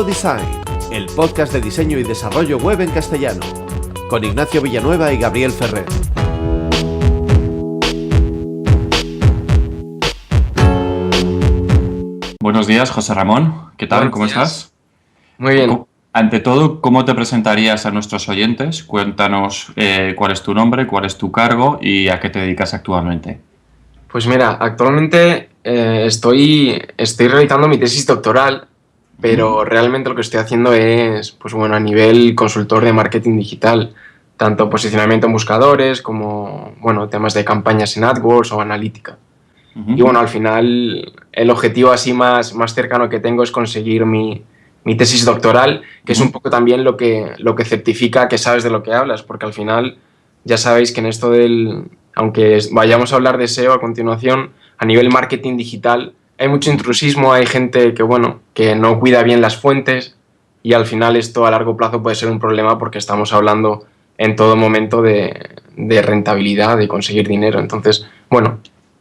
Ecodesign, el podcast de diseño y desarrollo web en castellano, con Ignacio Villanueva y Gabriel Ferrer. Buenos días, José Ramón. ¿Qué tal? ¿Cómo estás? Muy bien. Ante todo, ¿cómo te presentarías a nuestros oyentes? Cuéntanos cuál es tu nombre, cuál es tu cargo y a qué te dedicas actualmente. Pues mira, actualmente estoy realizando mi tesis doctoral, pero realmente lo que estoy haciendo es, pues bueno, a nivel consultor de marketing digital, tanto posicionamiento en buscadores como, bueno, temas de campañas en AdWords o analítica. Y bueno, al final el objetivo así más cercano que tengo es conseguir mi tesis doctoral, que es un poco también lo que certifica que sabes de lo que hablas, porque al final ya sabéis que en esto aunque vayamos a hablar de SEO a continuación, a nivel marketing digital hay mucho intrusismo, hay gente que no cuida bien las fuentes y al final esto a largo plazo puede ser un problema porque estamos hablando en todo momento de rentabilidad, de conseguir dinero. Entonces, bueno,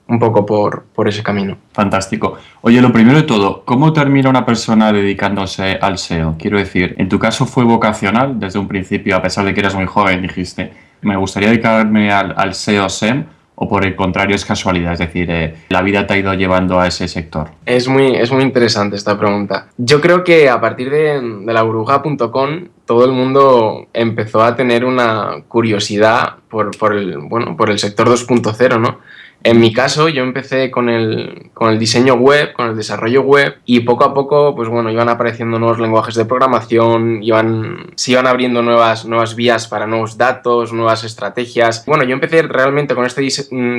un poco por ese camino. Fantástico. Oye, lo primero de todo, ¿cómo termina una persona dedicándose al SEO? Quiero decir, en tu caso fue vocacional desde un principio, a pesar de que eras muy joven, dijiste, me gustaría dedicarme al SEO-SEM, o por el contrario es casualidad, es decir, la vida te ha ido llevando a ese sector. Es muy interesante esta pregunta. Yo creo que a partir de la burbuja.com todo el mundo empezó a tener una curiosidad por el sector 2.0, ¿no? En mi caso, yo empecé con el diseño web, con el desarrollo web, y poco a poco, pues bueno, iban apareciendo nuevos lenguajes de programación, se iban abriendo nuevas vías para nuevos datos, nuevas estrategias. Bueno, yo empecé realmente con este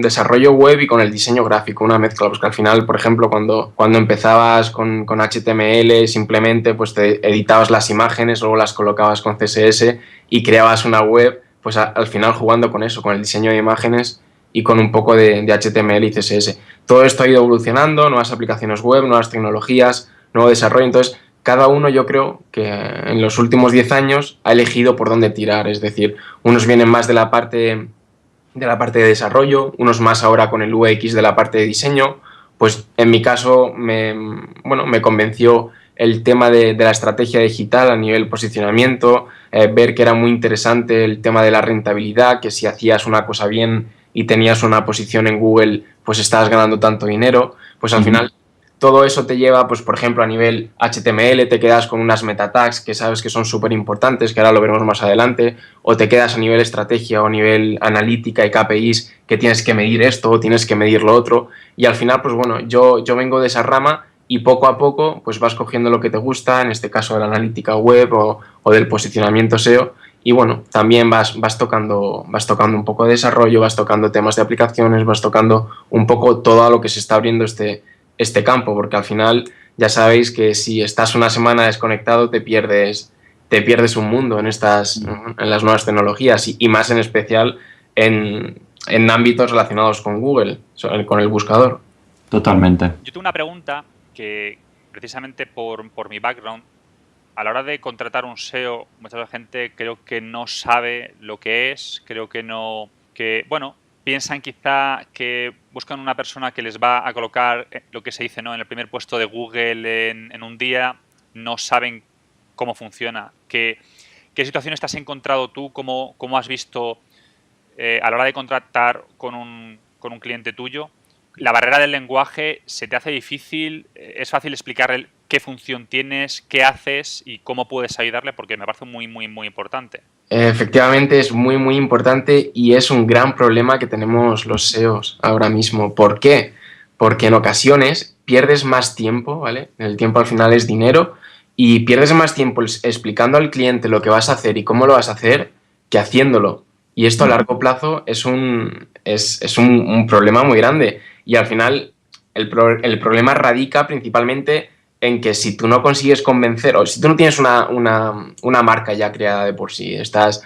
desarrollo web y con el diseño gráfico, una mezcla, pues que al final, por ejemplo, cuando empezabas con HTML, simplemente pues te editabas las imágenes, luego las colocabas con CSS y creabas una web, pues al final jugando con eso, con el diseño de imágenes y con un poco de HTML y CSS. Todo esto ha ido evolucionando, nuevas aplicaciones web, nuevas tecnologías, nuevo desarrollo. Entonces, cada uno yo creo que en los últimos 10 años ha elegido por dónde tirar. Es decir, unos vienen más de la parte de desarrollo, unos más ahora con el UX de la parte de diseño. Pues en mi caso me convenció el tema de la estrategia digital a nivel posicionamiento, ver que era muy interesante el tema de la rentabilidad, que si hacías una cosa bien y tenías una posición en Google, pues estabas ganando tanto dinero, pues al final todo eso te lleva, pues por ejemplo a nivel HTML te quedas con unas meta tags que sabes que son súper importantes, que ahora lo veremos más adelante, o te quedas a nivel estrategia o a nivel analítica y KPIs que tienes que medir esto o tienes que medir lo otro, y al final pues bueno, yo vengo de esa rama y poco a poco pues vas cogiendo lo que te gusta, en este caso de la analítica web o del posicionamiento SEO. Y bueno, también vas tocando un poco de desarrollo, vas tocando temas de aplicaciones, vas tocando un poco todo a lo que se está abriendo este campo, porque al final ya sabéis que si estás una semana desconectado te pierdes un mundo en las nuevas tecnologías y más en especial en ámbitos relacionados con Google, con el buscador. Totalmente. Yo tengo una pregunta que precisamente por mi background, a la hora de contratar un SEO, mucha gente creo que no sabe lo que es, piensan quizá que buscan una persona que les va a colocar lo que se dice, ¿no?, en el primer puesto de Google en un día, no saben cómo funciona. ¿Qué situaciones te has encontrado tú? ¿Cómo has visto a la hora de contratar con un cliente tuyo? ¿La barrera del lenguaje se te hace difícil? ¿Es fácil explicarle qué función tienes, qué haces y cómo puedes ayudarle? Porque me parece muy, muy, muy importante. Efectivamente, es muy, muy importante y es un gran problema que tenemos los SEOs ahora mismo. ¿Por qué? Porque en ocasiones pierdes más tiempo, ¿vale? El tiempo al final es dinero y pierdes más tiempo explicando al cliente lo que vas a hacer y cómo lo vas a hacer que haciéndolo. Y esto a largo plazo es un problema muy grande. Y al final el problema radica principalmente en que si tú no consigues convencer o si tú no tienes una marca ya creada de por sí, estás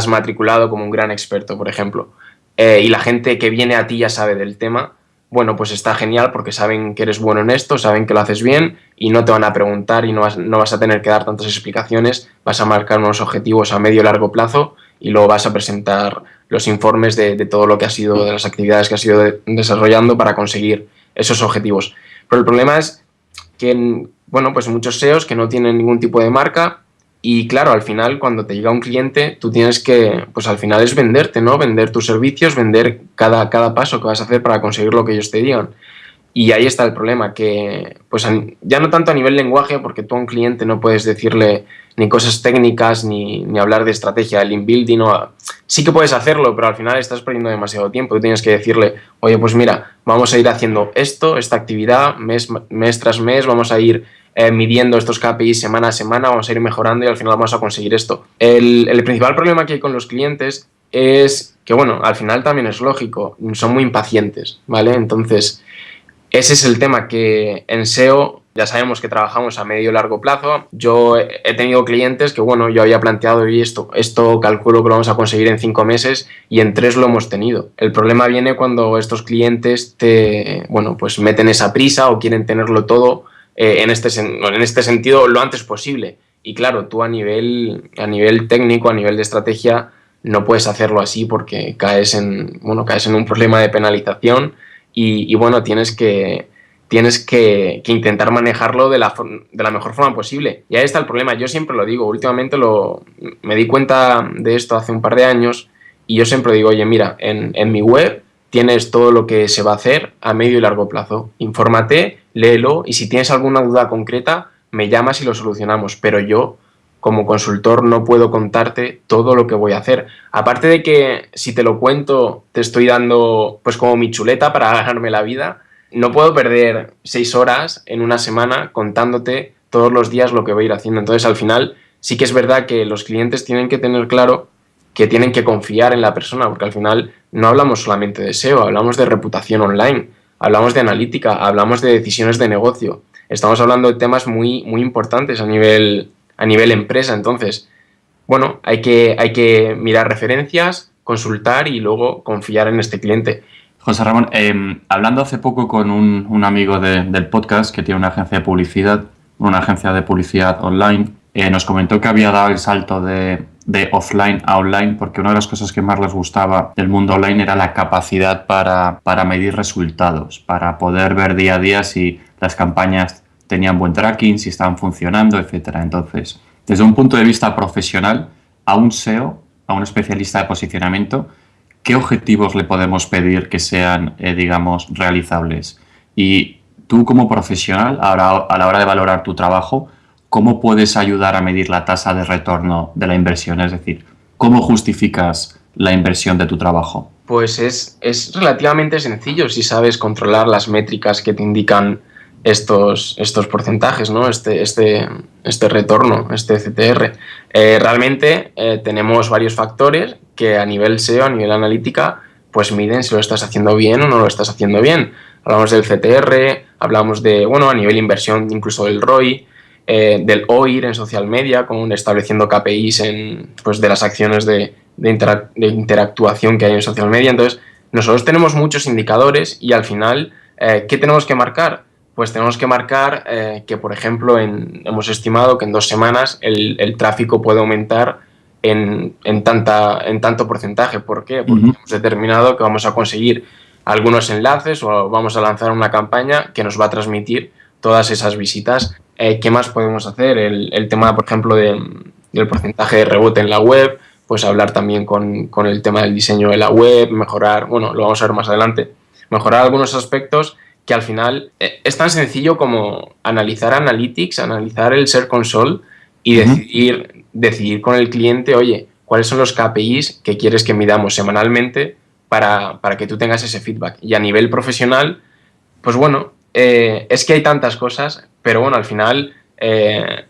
matriculado como un gran experto, por ejemplo, y la gente que viene a ti ya sabe del tema, bueno, pues está genial porque saben que eres bueno en esto, saben que lo haces bien y no te van a preguntar y no vas a tener que dar tantas explicaciones, vas a marcar unos objetivos a medio y largo plazo y luego vas a presentar los informes de todo lo que ha sido, de las actividades que has ido desarrollando para conseguir esos objetivos. Pero el problema es que bueno, pues muchos SEOs que no tienen ningún tipo de marca y claro, al final cuando te llega un cliente tú tienes que, pues al final es venderte, ¿no? Vender tus servicios, vender cada paso que vas a hacer para conseguir lo que ellos te digan. Y ahí está el problema, que pues ya no tanto a nivel lenguaje, porque tú a un cliente no puedes decirle ni cosas técnicas ni hablar de estrategia, el inbuilding, sí que puedes hacerlo, pero al final estás perdiendo demasiado tiempo. Tú tienes que decirle, oye, pues mira, vamos a ir haciendo esta actividad mes tras mes, vamos a ir midiendo estos KPIs semana a semana, vamos a ir mejorando y al final vamos a conseguir esto. El principal problema que hay con los clientes es que, bueno, al final también es lógico, son muy impacientes, ¿vale? Entonces, ese es el tema, que en SEO ya sabemos que trabajamos a medio y largo plazo. Yo he tenido clientes que, bueno, yo había planteado y esto calculo que lo vamos a conseguir en 5 meses y en 3 lo hemos tenido. El problema viene cuando estos clientes pues meten esa prisa o quieren tenerlo todo en este sentido lo antes posible. Y claro, tú a nivel técnico, a nivel de estrategia, no puedes hacerlo así porque caes en un problema de penalización y bueno, tienes que intentar manejarlo de la mejor forma posible. Y ahí está el problema. Yo siempre lo digo, últimamente me di cuenta de esto hace un par de años y yo siempre digo, oye, mira, en mi web tienes todo lo que se va a hacer a medio y largo plazo. Infórmate, léelo y si tienes alguna duda concreta, me llamas y lo solucionamos. Pero yo, como consultor, no puedo contarte todo lo que voy a hacer. Aparte de que si te lo cuento, te estoy dando pues como mi chuleta para ganarme la vida. No puedo perder 6 horas en una semana contándote todos los días lo que voy a ir haciendo. Entonces, al final, sí que es verdad que los clientes tienen que tener claro que tienen que confiar en la persona, porque al final no hablamos solamente de SEO, hablamos de reputación online, hablamos de analítica, hablamos de decisiones de negocio. Estamos hablando de temas muy, muy importantes a nivel empresa. Entonces, bueno, hay que mirar referencias, consultar y luego confiar en este cliente. José Ramón, hablando hace poco con un amigo del podcast que tiene una agencia de publicidad online, nos comentó que había dado el salto de offline a online porque una de las cosas que más les gustaba del mundo online era la capacidad para medir resultados, para poder ver día a día si las campañas tenían buen tracking, si estaban funcionando, etcétera. Entonces, desde un punto de vista profesional, a un SEO, a un especialista de posicionamiento, ¿qué objetivos le podemos pedir que sean, digamos, realizables? Y tú como profesional, a la hora de valorar tu trabajo, ¿cómo puedes ayudar a medir la tasa de retorno de la inversión? Es decir, ¿cómo justificas la inversión de tu trabajo? Pues es relativamente sencillo si sabes controlar las métricas que te indican estos porcentajes, ¿no? Este retorno, este CTR. Realmente tenemos varios factores que a nivel SEO, a nivel analítica, pues miden si lo estás haciendo bien o no lo estás haciendo bien. Hablamos del CTR, hablamos de, a nivel inversión, incluso del ROI, del OIR en social media, como estableciendo KPIs de las acciones de interactuación que hay en social media. Entonces, nosotros tenemos muchos indicadores y al final, ¿qué tenemos que marcar? Pues tenemos que marcar que, por ejemplo, hemos estimado que en 2 semanas el tráfico puede aumentar en tanto porcentaje. ¿Por qué? Porque hemos determinado que vamos a conseguir algunos enlaces o vamos a lanzar una campaña que nos va a transmitir todas esas visitas. ¿Qué más podemos hacer? El tema, por ejemplo, del porcentaje de rebote en la web, pues hablar también con el tema del diseño de la web, mejorar, lo vamos a ver más adelante, mejorar algunos aspectos que al final es tan sencillo como analizar Analytics, analizar el Search Console y decidir con el cliente, oye, cuáles son los KPIs que quieres que midamos semanalmente para que tú tengas ese feedback. Y a nivel profesional, pues es que hay tantas cosas, pero al final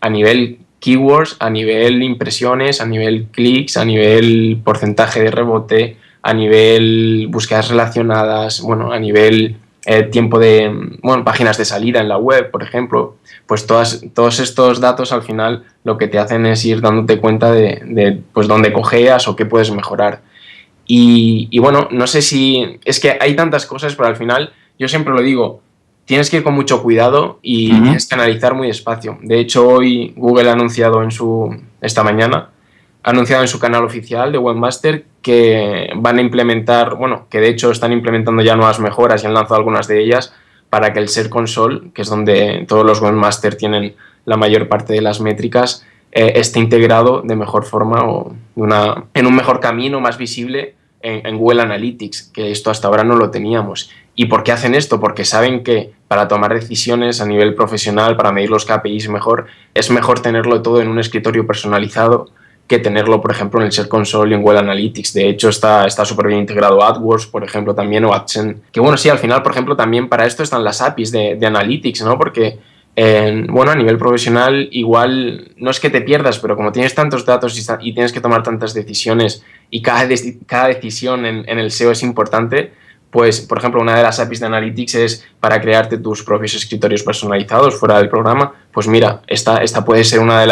a nivel keywords, a nivel impresiones, a nivel clics, a nivel porcentaje de rebote, a nivel búsquedas relacionadas, a nivel tiempo de páginas de salida en la web, por ejemplo, pues todos estos datos al final lo que te hacen es ir dándote cuenta de pues dónde cojeas o qué puedes mejorar. Y no sé si... Es que hay tantas cosas, pero al final yo siempre lo digo, tienes que ir con mucho cuidado y tienes que analizar muy despacio. De hecho, hoy Google ha anunciado esta mañana, ha anunciado en su canal oficial de Webmaster que van a implementar, que de hecho están implementando ya nuevas mejoras y han lanzado algunas de ellas para que el Search Console, que es donde todos los webmasters tienen la mayor parte de las métricas, esté integrado de mejor forma o en un mejor camino, más visible en Google Analytics, que esto hasta ahora no lo teníamos. ¿Y por qué hacen esto? Porque saben que para tomar decisiones a nivel profesional, para medir los KPIs mejor, es mejor tenerlo todo en un escritorio personalizado que tenerlo, por ejemplo, en el Search Console y en Google Analytics. De hecho, está súper bien integrado AdWords, por ejemplo, también, o AdSense. Que bueno, sí, al final, por ejemplo, también para esto están las APIs de Analytics, ¿no? Porque, bueno, a nivel profesional, igual no es que te pierdas, pero como tienes tantos datos y tienes que tomar tantas decisiones y cada decisión en el SEO es importante, pues, por ejemplo, una de las APIs de Analytics es para crearte tus propios escritorios personalizados fuera del programa. Pues mira, esta puede ser una de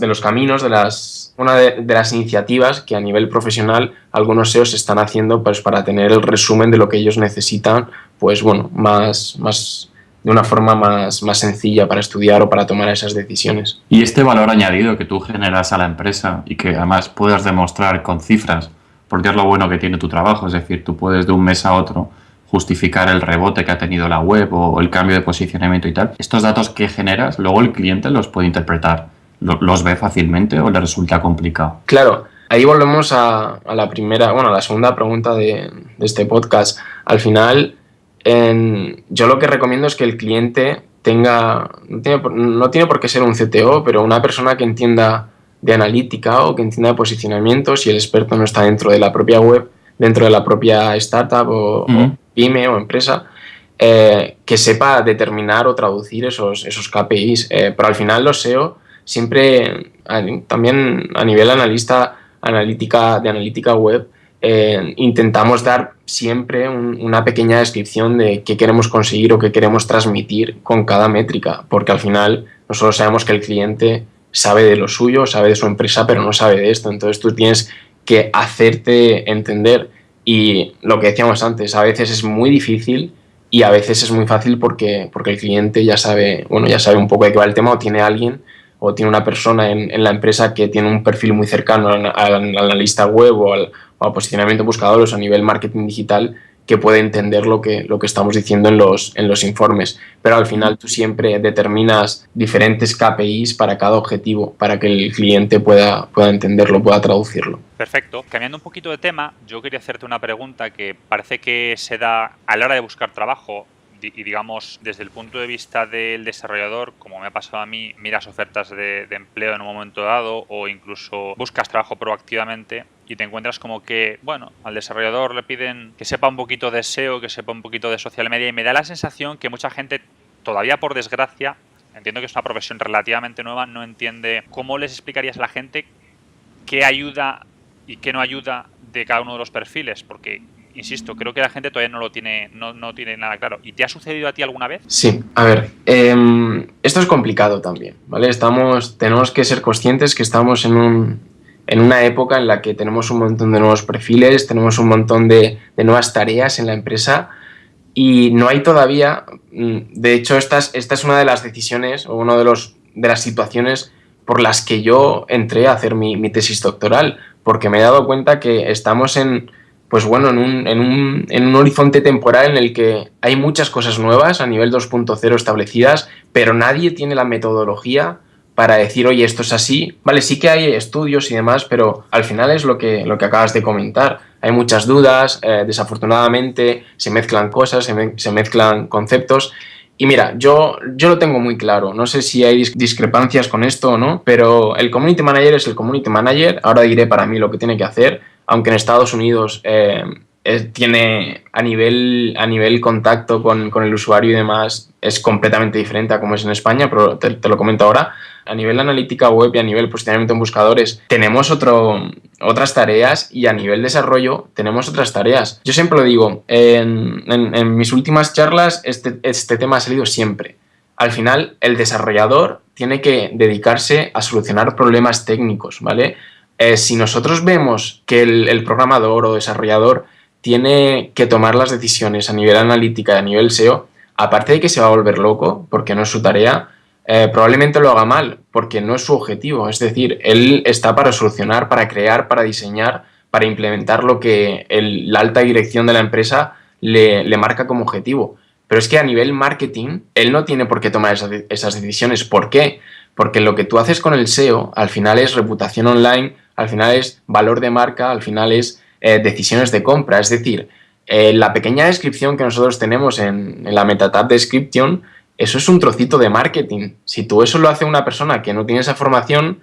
los caminos, una de las iniciativas que a nivel profesional algunos SEOs están haciendo, pues, para tener el resumen de lo que ellos necesitan, pues bueno, de una forma más sencilla para estudiar o para tomar esas decisiones. Y este valor añadido que tú generas a la empresa y que además puedas demostrar con cifras, porque es lo bueno que tiene tu trabajo, es decir, tú puedes de un mes a otro justificar el rebote que ha tenido la web o el cambio de posicionamiento y tal. Estos datos que generas, luego el cliente los puede interpretar. ¿Los ve fácilmente o le resulta complicado? Claro, ahí volvemos a la segunda pregunta de este podcast. Al final, yo lo que recomiendo es que el cliente no tiene por qué ser un CTO, pero una persona que entienda de analítica o que entienda de posicionamiento, si el experto no está dentro de la propia web, dentro de la propia startup o pyme o empresa, que sepa determinar o traducir esos KPIs. Pero al final los SEO siempre, también a nivel de analítica web, intentamos dar siempre una pequeña descripción de qué queremos conseguir o qué queremos transmitir con cada métrica, porque al final nosotros sabemos que el cliente sabe de lo suyo, sabe de su empresa, pero no sabe de esto. Entonces tú tienes que hacerte entender. Y lo que decíamos antes, a veces es muy difícil y a veces es muy fácil porque el cliente ya sabe un poco de qué va el tema, o tiene alguien o tiene una persona en la empresa que tiene un perfil muy cercano al analista web o al posicionamiento de buscadores a nivel marketing digital, que puede entender lo que estamos diciendo en los informes. Pero al final tú siempre determinas diferentes KPIs para cada objetivo, para que el cliente pueda entenderlo, pueda traducirlo. Perfecto. Cambiando un poquito de tema, yo quería hacerte una pregunta que parece que se da a la hora de buscar trabajo y, digamos, desde el punto de vista del desarrollador, como me ha pasado a mí, miras ofertas de empleo en un momento dado o incluso buscas trabajo proactivamente y te encuentras como que, bueno, al desarrollador le piden que sepa un poquito de SEO, que sepa un poquito de social media, y me da la sensación que mucha gente, todavía por desgracia, entiendo que es una profesión relativamente nueva, no entiende cómo les explicarías a la gente qué ayuda y qué no ayuda de cada uno de los perfiles, porque, insisto, creo que la gente todavía no tiene nada claro. ¿Y te ha sucedido a ti alguna vez? Sí, a ver, esto es complicado también, ¿vale? Tenemos que ser conscientes que estamos en una época en la que tenemos un montón de nuevos perfiles, tenemos un montón de nuevas tareas en la empresa y no hay todavía, de hecho esta es una de las decisiones o una de las situaciones por las que yo entré a hacer mi tesis doctoral, porque me he dado cuenta que estamos en un horizonte temporal en el que hay muchas cosas nuevas a nivel 2.0 establecidas, pero nadie tiene la metodología para decir, oye, esto es así. Vale, sí que hay estudios y demás, pero al final es lo que acabas de comentar. Hay muchas dudas, desafortunadamente se mezclan cosas, se mezclan conceptos. Y mira, yo lo tengo muy claro. No sé si hay discrepancias con esto o no, pero el community manager es el community manager. Ahora diré para mí lo que tiene que hacer, aunque en Estados Unidos tiene a nivel contacto con el usuario y demás, es completamente diferente a como es en España, pero te lo comento ahora. A nivel analítica web y a nivel posicionamiento en buscadores tenemos otras tareas, y a nivel desarrollo tenemos otras tareas. Yo siempre lo digo, en mis últimas charlas este tema ha salido siempre. Al final el desarrollador tiene que dedicarse a solucionar problemas técnicos, ¿vale? Si nosotros vemos que el programador o desarrollador tiene que tomar las decisiones a nivel analítica y a nivel SEO, aparte de que se va a volver loco porque no es su tarea, probablemente lo haga mal porque no es su objetivo. Es decir, él está para solucionar, para crear, para diseñar, para implementar lo que la alta dirección de la empresa le marca como objetivo. Pero es que a nivel marketing, él no tiene por qué tomar esas decisiones. ¿Por qué? Porque lo que tú haces con el SEO al final es reputación online, al final es valor de marca, al final es decisiones de compra. Es decir, la pequeña descripción que nosotros tenemos en la meta tab description, eso es un trocito de marketing. Si tú eso lo hace una persona que no tiene esa formación,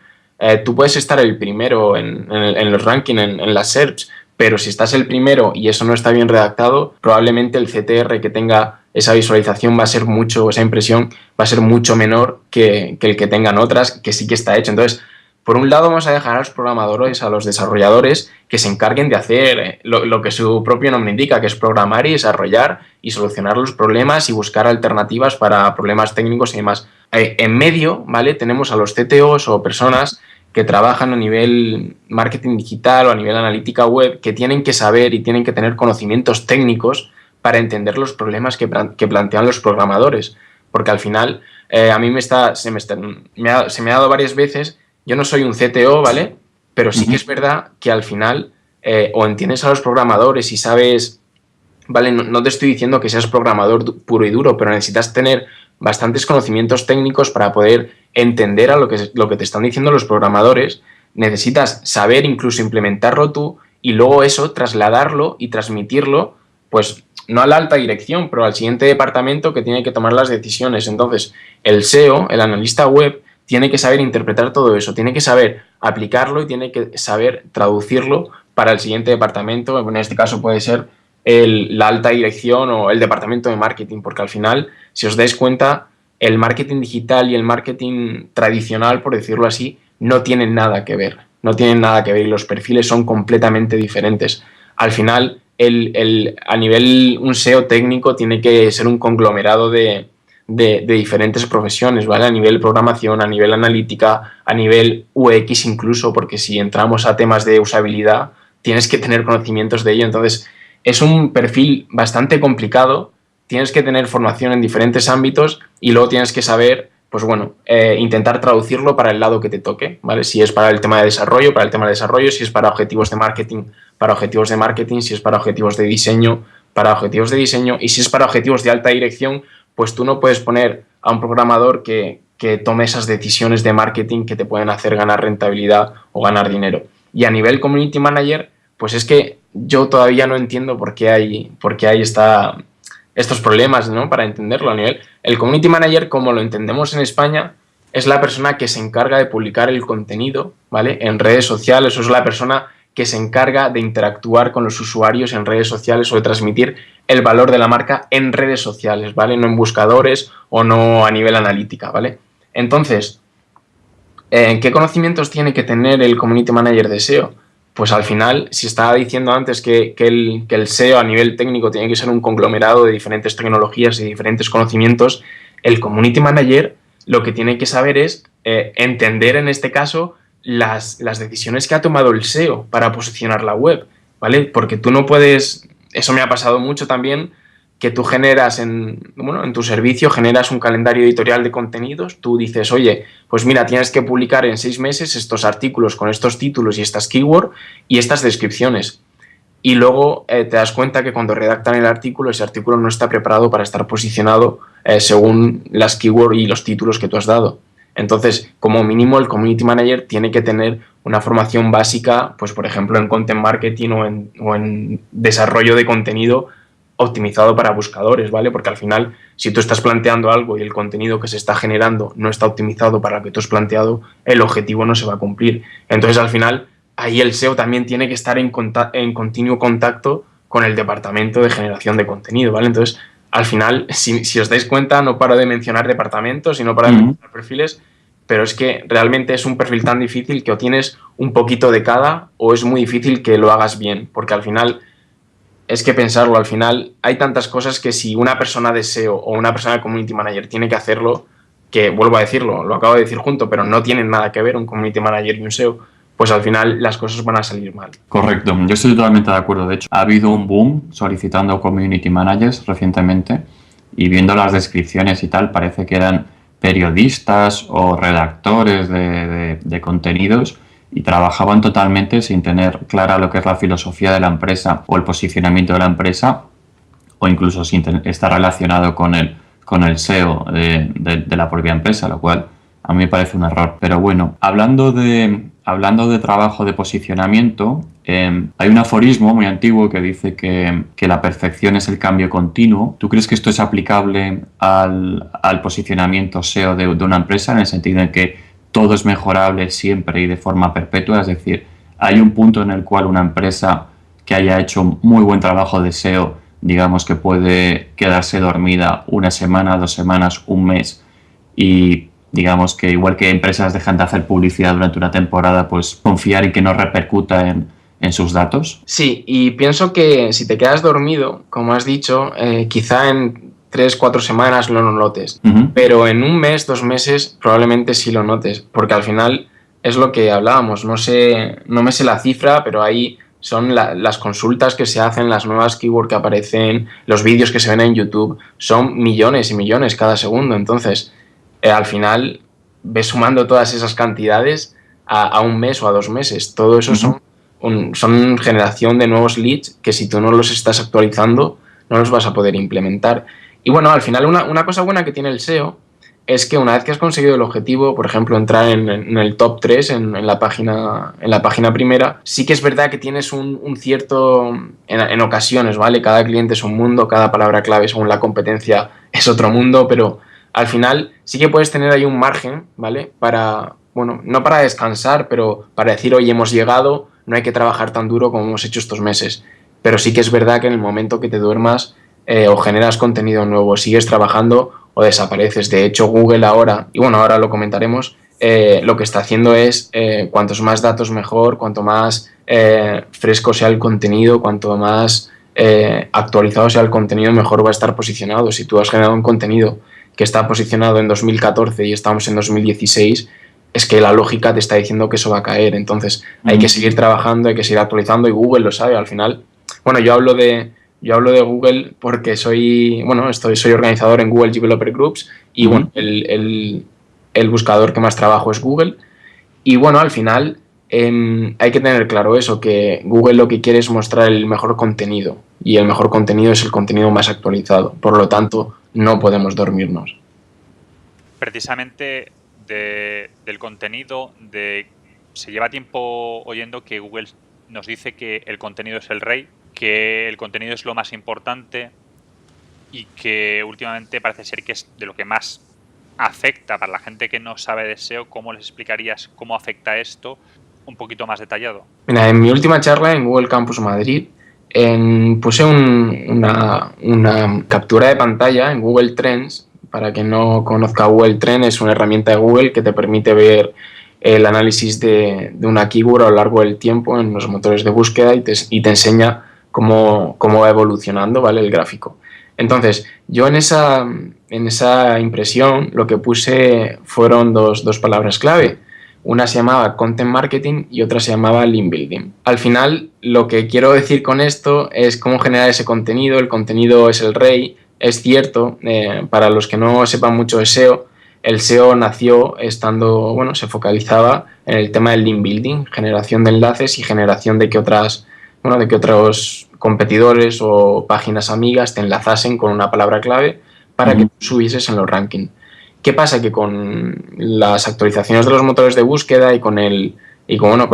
tú puedes estar el primero en los rankings, en las SERPs, pero si estás el primero y eso no está bien redactado, probablemente el CTR que tenga esa visualización va a ser mucho, esa impresión va a ser mucho menor que el que tengan otras, que sí que está hecho. Entonces, por un lado vamos a dejar a los programadores, a los desarrolladores, que se encarguen de hacer lo que su propio nombre indica, que es programar y desarrollar y solucionar los problemas y buscar alternativas para problemas técnicos y demás. En medio, ¿vale? Tenemos a los CTOs o personas que trabajan a nivel marketing digital o a nivel analítica web, que tienen que saber y tienen que tener conocimientos técnicos para entender los problemas que plantean los programadores. Porque al final, a mí se me ha dado varias veces. Yo no soy un CTO, ¿vale? Pero sí que es verdad que al final o entiendes a los programadores y sabes, ¿vale? No te estoy diciendo que seas programador puro y duro, pero necesitas tener bastantes conocimientos técnicos para poder entender a lo que te están diciendo los programadores. Necesitas saber incluso implementarlo tú y luego eso trasladarlo y transmitirlo, pues no a la alta dirección, pero al siguiente departamento que tiene que tomar las decisiones. Entonces, el SEO, el analista web, tiene que saber interpretar todo eso, tiene que saber aplicarlo y tiene que saber traducirlo para el siguiente departamento. En este caso puede ser la alta dirección o el departamento de marketing, porque al final, si os dais cuenta, el marketing digital y el marketing tradicional, por decirlo así, no tienen nada que ver. No tienen nada que ver y los perfiles son completamente diferentes. Al final, a nivel un SEO técnico tiene que ser un conglomerado de diferentes profesiones, ¿vale? A nivel programación, a nivel analítica, a nivel UX incluso, porque si entramos a temas de usabilidad, tienes que tener conocimientos de ello. Entonces, es un perfil bastante complicado, tienes que tener formación en diferentes ámbitos y luego tienes que saber, pues bueno, intentar traducirlo para el lado que te toque, ¿vale? Si es para el tema de desarrollo, para el tema de desarrollo, si es para objetivos de marketing, para objetivos de marketing, si es para objetivos de diseño, para objetivos de diseño, y si es para objetivos de alta dirección, pues tú no puedes poner a un programador que tome esas decisiones de marketing que te pueden hacer ganar rentabilidad o ganar dinero. Y a nivel community manager, pues es que yo todavía no entiendo por qué hay estos problemas, ¿no? Para entenderlo a nivel. El community manager, como lo entendemos en España, es la persona que se encarga de publicar el contenido, ¿vale? En redes sociales, o es la persona que se encarga de interactuar con los usuarios en redes sociales o de transmitir el valor de la marca en redes sociales, ¿vale? No en buscadores o no a nivel analítica, ¿vale? Entonces, ¿qué conocimientos tiene que tener el community manager de SEO? Pues al final, si estaba diciendo antes que el SEO a nivel técnico tiene que ser un conglomerado de diferentes tecnologías y diferentes conocimientos, el community manager lo que tiene que saber es entender en este caso las decisiones que ha tomado el SEO para posicionar la web, ¿vale? Porque tú no puedes, eso me ha pasado mucho también, que tú generas en tu servicio, generas un calendario editorial de contenidos, tú dices, oye, pues mira, tienes que publicar en 6 meses estos artículos con estos títulos y estas keywords y estas descripciones. Y luego te das cuenta que cuando redactan el artículo, ese artículo no está preparado para estar posicionado según las keywords y los títulos que tú has dado. Entonces, como mínimo, el community manager tiene que tener una formación básica, pues por ejemplo, en content marketing o en desarrollo de contenido optimizado para buscadores, ¿vale? Porque al final, si tú estás planteando algo y el contenido que se está generando no está optimizado para lo que tú has planteado, el objetivo no se va a cumplir. Entonces, al final, ahí el SEO también tiene que estar en continuo contacto con el departamento de generación de contenido, ¿vale? Entonces, al final, si os dais cuenta, no paro de mencionar departamentos y no paro de mencionar perfiles, pero es que realmente es un perfil tan difícil que o tienes un poquito de cada o es muy difícil que lo hagas bien, porque al final, es que pensarlo, al final hay tantas cosas que si una persona de SEO o una persona de community manager tiene que hacerlo, que vuelvo a decirlo, lo acabo de decir junto, pero no tienen nada que ver un community manager y un SEO, pues al final las cosas van a salir mal. Correcto, yo estoy totalmente de acuerdo. De hecho, ha habido un boom solicitando community managers recientemente y viendo las descripciones y tal, parece que eran periodistas o redactores de contenidos y trabajaban totalmente sin tener clara lo que es la filosofía de la empresa o el posicionamiento de la empresa o incluso sin estar relacionado con el SEO de la propia empresa, lo cual a mí me parece un error. Pero bueno, hablando de trabajo de posicionamiento, hay un aforismo muy antiguo que dice que la perfección es el cambio continuo. ¿Tú crees que esto es aplicable al posicionamiento SEO de una empresa, en el sentido en que todo es mejorable siempre y de forma perpetua? Es decir, hay un punto en el cual una empresa que haya hecho muy buen trabajo de SEO, digamos que puede quedarse dormida una semana, 2 semanas, un mes, y digamos que igual que empresas dejan de hacer publicidad durante una temporada, pues confiar en que no repercuta en sus datos. Sí, y pienso que si te quedas dormido, como has dicho, quizá en 3-4 semanas no lo notes, pero en 1 mes, 2 meses probablemente sí lo notes, porque al final es lo que hablábamos, no me sé la cifra, pero ahí son las consultas que se hacen, las nuevas keywords que aparecen, los vídeos que se ven en YouTube, son millones y millones cada segundo. Entonces, al final ves sumando todas esas cantidades a 1 mes o a 2 meses. Todo eso son generación de nuevos leads que si tú no los estás actualizando no los vas a poder implementar. Y bueno, al final una cosa buena que tiene el SEO es que una vez que has conseguido el objetivo, por ejemplo, entrar en el top 3 en la página primera, sí que es verdad que tienes un cierto, en ocasiones, ¿vale? Cada cliente es un mundo, cada palabra clave según la competencia es otro mundo, pero al final sí que puedes tener ahí un margen, ¿vale? Para, bueno, no para descansar, pero para decir, oye, hemos llegado, no hay que trabajar tan duro como hemos hecho estos meses. Pero sí que es verdad que en el momento que te duermas o generas contenido nuevo, sigues trabajando o desapareces. De hecho, Google ahora, y bueno, ahora lo comentaremos, lo que está haciendo es cuantos más datos mejor, cuanto más fresco sea el contenido, cuanto más actualizado sea el contenido, mejor va a estar posicionado. Si tú has generado un contenido que está posicionado en 2014 y estamos en 2016, es que la lógica te está diciendo que eso va a caer. Entonces hay que seguir trabajando, hay que seguir actualizando, y Google lo sabe. Al final, bueno, yo hablo de Google porque soy organizador en Google Developer Groups y bueno, el buscador que más trabajo es Google. Y bueno, al final hay que tener claro eso, que Google lo que quiere es mostrar el mejor contenido, y el mejor contenido es el contenido más actualizado. Por lo tanto, no podemos dormirnos. Precisamente del contenido, se lleva tiempo oyendo que Google nos dice que el contenido es el rey, que el contenido es lo más importante, y que últimamente parece ser que es de lo que más afecta. Para la gente que no sabe de SEO, ¿cómo les explicarías cómo afecta esto un poquito más detallado? Mira, en mi última charla en Google Campus Madrid puse una captura de pantalla en Google Trends. Para quien no conozca, Google Trends es una herramienta de Google que te permite ver el análisis de una keyword a lo largo del tiempo en los motores de búsqueda, y te enseña cómo va evolucionando, ¿vale? El gráfico. Entonces, yo en esa impresión lo que puse fueron dos palabras clave. Una se llamaba Content Marketing y otra se llamaba Link Building. Al final, lo que quiero decir con esto es cómo generar ese contenido. El contenido es el rey. Es cierto, para los que no sepan mucho de SEO, el SEO nació se focalizaba en el tema del link building, generación de enlaces y generación de que otros competidores o páginas amigas te enlazasen con una palabra clave para que tú subieses en los rankings. ¿Qué pasa? Que con las actualizaciones de los motores de búsqueda y con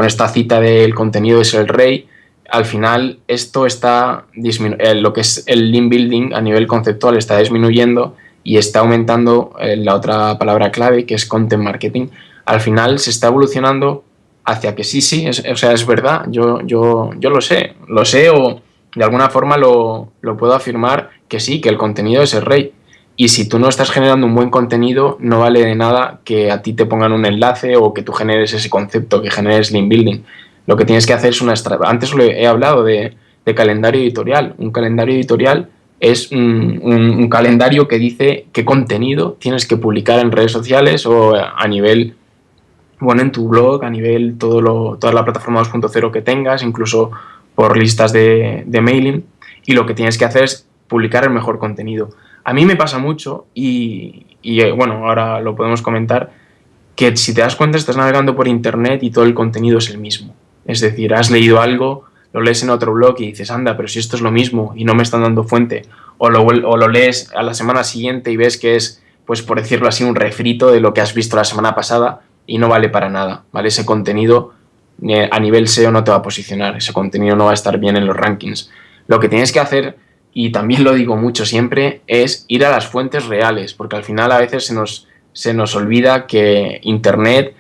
esta cita del contenido es el rey, al final esto está lo que es el link building a nivel conceptual está disminuyendo y está aumentando la otra palabra clave, que es content marketing. Al final se está evolucionando hacia que sí, es verdad, yo lo sé o de alguna forma lo puedo afirmar que sí, que el contenido es el rey. Y si tú no estás generando un buen contenido, no vale de nada que a ti te pongan un enlace o que tú generes ese concepto, que generes link building. Lo que tienes que hacer es antes he hablado de calendario editorial. Un calendario editorial es un calendario que dice qué contenido tienes que publicar en redes sociales o a nivel, en tu blog, a nivel toda la plataforma 2.0 que tengas, incluso por listas de mailing, y lo que tienes que hacer es publicar el mejor contenido. A mí me pasa mucho y ahora lo podemos comentar, que si te das cuenta estás navegando por internet y todo el contenido es el mismo. Es decir, has leído algo, lo lees en otro blog y dices, anda, pero si esto es lo mismo y no me están dando fuente. o lo lees a la semana siguiente y ves que es, pues por decirlo así, un refrito de lo que has visto la semana pasada y no vale para nada, ¿vale? Ese contenido a nivel SEO no te va a posicionar, ese contenido no va a estar bien en los rankings. Lo que tienes que hacer, y también lo digo mucho siempre, es ir a las fuentes reales, porque al final a veces se nos olvida que Internet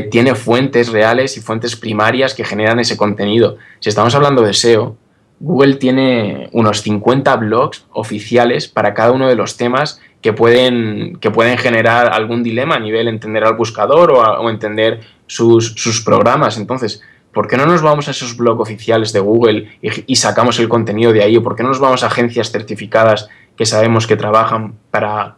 tiene fuentes reales y fuentes primarias que generan ese contenido. Si estamos hablando de SEO, Google tiene unos 50 blogs oficiales para cada uno de los temas que pueden generar algún dilema a nivel entender al buscador o entender sus programas. Entonces, ¿por qué no nos vamos a esos blogs oficiales de Google y sacamos el contenido de ahí? ¿O por qué no nos vamos a agencias certificadas que sabemos que trabajan para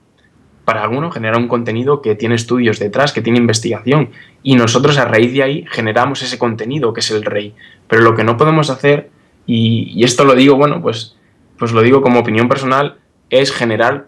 generar un contenido que tiene estudios detrás, que tiene investigación? Y nosotros a raíz de ahí generamos ese contenido que es el rey. Pero lo que no podemos hacer, y esto lo digo, bueno, pues lo digo como opinión personal, es generar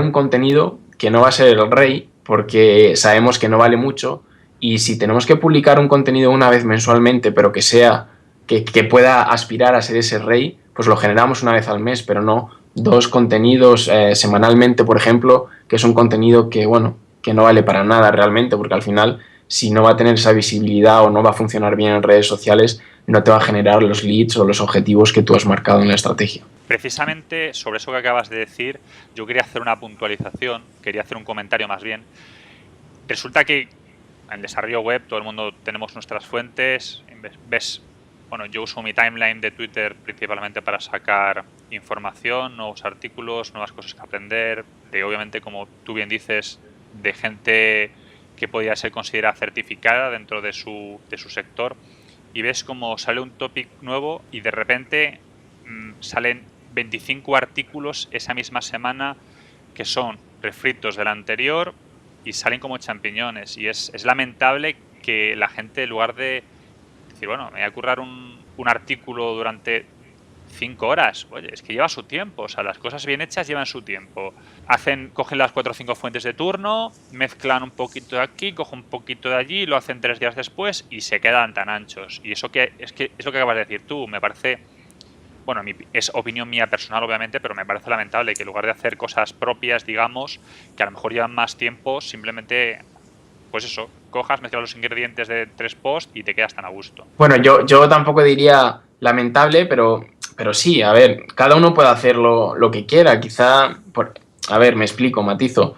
un contenido que no va a ser el rey, porque sabemos que no vale mucho, y si tenemos que publicar un contenido una vez mensualmente, pero que sea, que pueda aspirar a ser ese rey, pues lo generamos una vez al mes, pero no 2 contenidos semanalmente, por ejemplo, que es un contenido que, bueno, que no vale para nada realmente, porque al final, si no va a tener esa visibilidad o no va a funcionar bien en redes sociales, no te va a generar los leads o los objetivos que tú has marcado en la estrategia. Precisamente sobre eso que acabas de decir, yo quería hacer una puntualización, quería hacer un comentario más bien. Resulta que en desarrollo web todo el mundo tenemos nuestras fuentes, ves, bueno, yo uso mi timeline de Twitter principalmente para sacar información, nuevos artículos, nuevas cosas que aprender, de obviamente, como tú bien dices, de gente que podría ser considerada certificada dentro de su sector, y ves como sale un topic nuevo y de repente salen 25 artículos esa misma semana que son refritos del anterior y salen como champiñones, y es lamentable que la gente, en lugar de decir, bueno, me voy a currar un artículo durante 5 horas, oye, es que lleva su tiempo, o sea, las cosas bien hechas llevan su tiempo. Cogen las 4 o 5 fuentes de turno, mezclan un poquito de aquí, cogen un poquito de allí, lo hacen 3 días después y se quedan tan anchos. Y eso que acabas de decir tú, me parece, bueno, es opinión mía personal obviamente, pero me parece lamentable que en lugar de hacer cosas propias, digamos, que a lo mejor llevan más tiempo, simplemente, pues eso, cojas, mezclas los ingredientes de 3 posts y te quedas tan a gusto. Bueno, yo tampoco diría lamentable, pero sí, a ver, cada uno puede hacer lo que quiera. Quizá, a ver, me explico, matizo.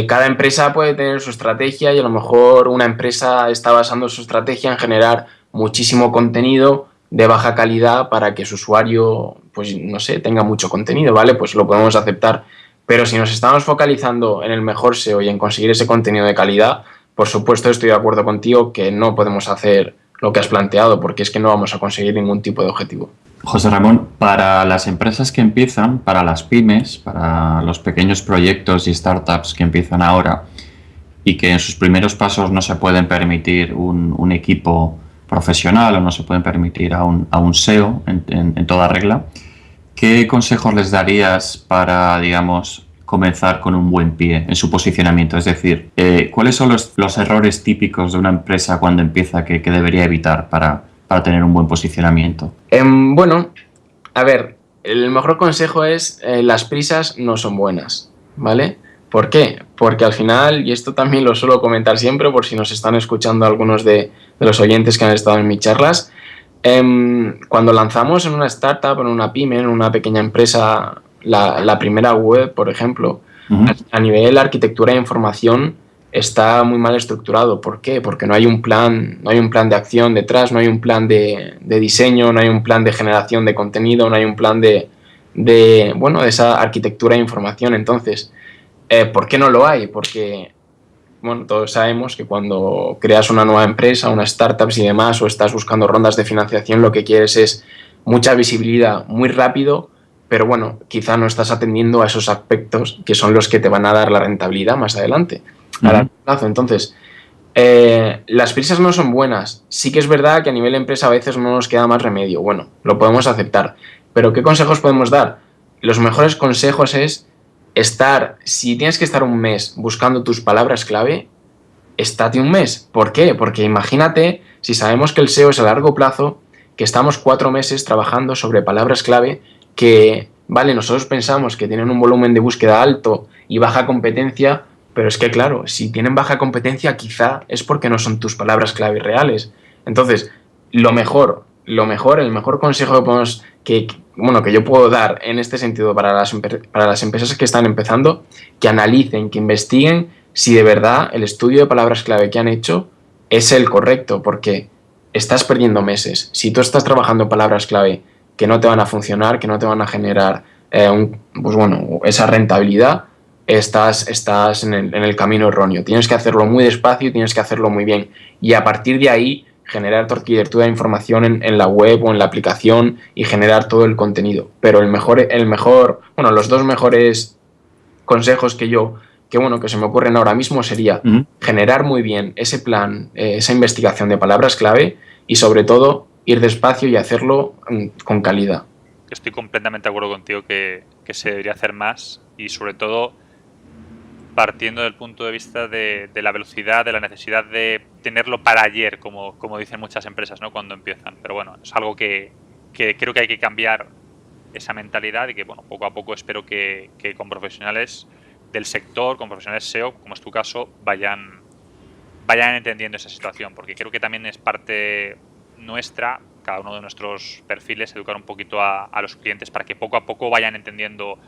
Cada empresa puede tener su estrategia y a lo mejor una empresa está basando su estrategia en generar muchísimo contenido de baja calidad para que su usuario, pues no sé, tenga mucho contenido, ¿vale? Pues lo podemos aceptar. Pero si nos estamos focalizando en el mejor SEO y en conseguir ese contenido de calidad, por supuesto estoy de acuerdo contigo que no podemos hacer lo que has planteado, porque es que no vamos a conseguir ningún tipo de objetivo. José Ramón, para las empresas que empiezan, para las pymes, para los pequeños proyectos y startups que empiezan ahora y que en sus primeros pasos no se pueden permitir un equipo profesional o no se pueden permitir a un SEO en toda regla, ¿qué consejos les darías para, digamos, comenzar con un buen pie en su posicionamiento? Es decir, ¿cuáles son los errores típicos de una empresa cuando empieza que debería evitar para tener un buen posicionamiento? Bueno, a ver, el mejor consejo es las prisas no son buenas, ¿vale? ¿Por qué? Porque al final, y esto también lo suelo comentar siempre por si nos están escuchando algunos de los oyentes que han estado en mis charlas, cuando lanzamos en una startup, en una pyme, en una pequeña empresa, la primera web, por ejemplo, a nivel de arquitectura de información está muy mal estructurado. ¿Por qué? Porque no hay un plan de acción detrás, no hay un plan de diseño, no hay un plan de generación de contenido, no hay un plan de esa arquitectura de información. Entonces, ¿por qué no lo hay? Porque, bueno, todos sabemos que cuando creas una nueva empresa, una startup y demás, o estás buscando rondas de financiación, lo que quieres es mucha visibilidad muy rápido, pero bueno, quizá no estás atendiendo a esos aspectos que son los que te van a dar la rentabilidad más adelante, a largo plazo. Entonces, las prisas no son buenas. Sí que es verdad que a nivel empresa a veces no nos queda más remedio. Bueno, lo podemos aceptar. Pero ¿qué consejos podemos dar? Los mejores consejos es si tienes que estar un mes buscando tus palabras clave, estate un mes. ¿Por qué? Porque imagínate, si sabemos que el SEO es a largo plazo, que estamos 4 meses trabajando sobre palabras clave que vale, nosotros pensamos que tienen un volumen de búsqueda alto y baja competencia, pero es que claro, si tienen baja competencia quizá es porque no son tus palabras clave reales. Entonces, el mejor consejo que podemos, que yo puedo dar en este sentido para las empresas que están empezando, que analicen, que investiguen si de verdad el estudio de palabras clave que han hecho es el correcto, porque estás perdiendo meses. Si tú estás trabajando en palabras clave que no te van a funcionar, que no te van a generar esa rentabilidad, estás en el camino erróneo. Tienes que hacerlo muy despacio y tienes que hacerlo muy bien. Y a partir de ahí, generar tu arquitectura de información en la web o en la aplicación y generar todo el contenido. Pero los dos mejores consejos que se me ocurren ahora mismo sería generar muy bien ese plan, esa investigación de palabras clave y sobre todo ir despacio y hacerlo con calidad. Estoy completamente de acuerdo contigo que se debería hacer más y sobre todo partiendo del punto de vista de la velocidad, de la necesidad de tenerlo para ayer, como dicen muchas empresas, ¿no? Cuando empiezan. Pero bueno, es algo que creo que hay que cambiar esa mentalidad y que poco a poco espero que con profesionales del sector, con profesionales SEO, como es tu caso, vayan entendiendo esa situación, porque creo que también es parte nuestra, cada uno de nuestros perfiles, educar un poquito a los clientes para que poco a poco vayan entendiendo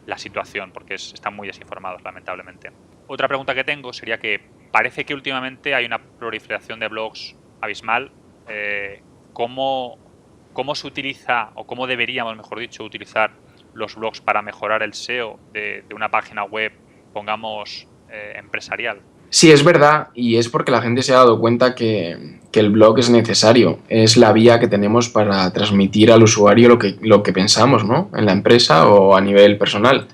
la situación, porque están muy desinformados, lamentablemente. Otra pregunta que tengo sería que parece que últimamente hay una proliferación de blogs abismal. ¿Cómo se utiliza, o cómo deberíamos, mejor dicho, utilizar los blogs para mejorar el SEO de una página web, pongamos, empresarial? Sí, es verdad, y es porque la gente se ha dado cuenta que el blog es necesario, es la vía que tenemos para transmitir al usuario lo que pensamos, ¿no? En la empresa o a nivel personal.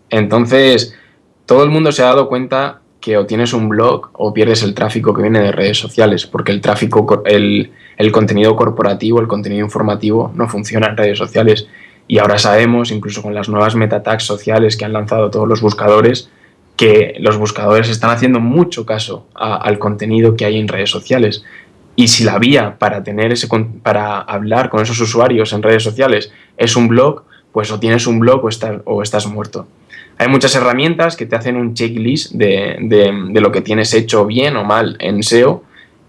Entonces, todo el mundo se ha dado cuenta que o tienes un blog o pierdes el tráfico que viene de redes sociales, porque el tráfico, el contenido corporativo, el contenido informativo no funciona en redes sociales. Y ahora sabemos, incluso con las nuevas meta tags sociales que han lanzado todos los buscadores, que los buscadores están haciendo mucho caso al contenido que hay en redes sociales. Y si la vía para hablar con esos usuarios en redes sociales es un blog, pues o tienes un blog o estás muerto. Hay muchas herramientas que te hacen un checklist de lo que tienes hecho bien o mal en SEO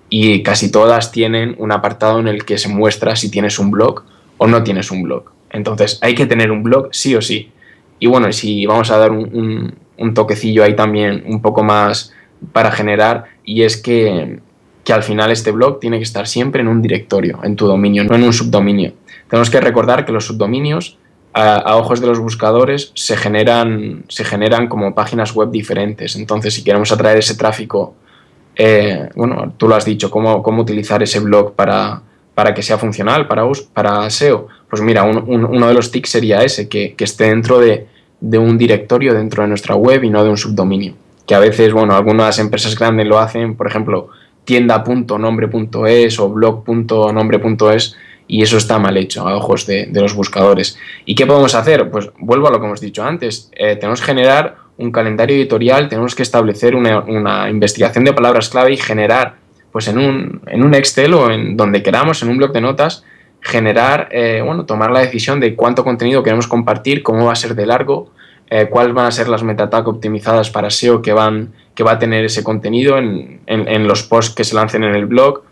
y casi todas tienen un apartado en el que se muestra si tienes un blog o no tienes un blog. Entonces hay que tener un blog sí o sí. Y bueno, si vamos a dar un toquecillo ahí también un poco más para generar, y es que al final este blog tiene que estar siempre en un directorio, en tu dominio, no en un subdominio. Tenemos que recordar que los subdominios, a ojos de los buscadores, se generan como páginas web diferentes. Entonces, si queremos atraer ese tráfico, tú lo has dicho, cómo utilizar ese blog para que sea funcional, para SEO. Pues mira, uno de los tics sería ese, que esté dentro de un directorio dentro de nuestra web y no de un subdominio. Que a veces, algunas empresas grandes lo hacen, por ejemplo, tienda.nombre.es o blog.nombre.es, y eso está mal hecho a ojos de los buscadores. ¿Y qué podemos hacer? Pues vuelvo a lo que hemos dicho antes. Tenemos que generar un calendario editorial, tenemos que establecer una investigación de palabras clave y generar, pues en un Excel o en donde queramos, en un bloc de notas, tomar la decisión de cuánto contenido queremos compartir, cómo va a ser de largo, cuáles van a ser las meta tag optimizadas para SEO que va a tener ese contenido en los posts que se lancen en el blog,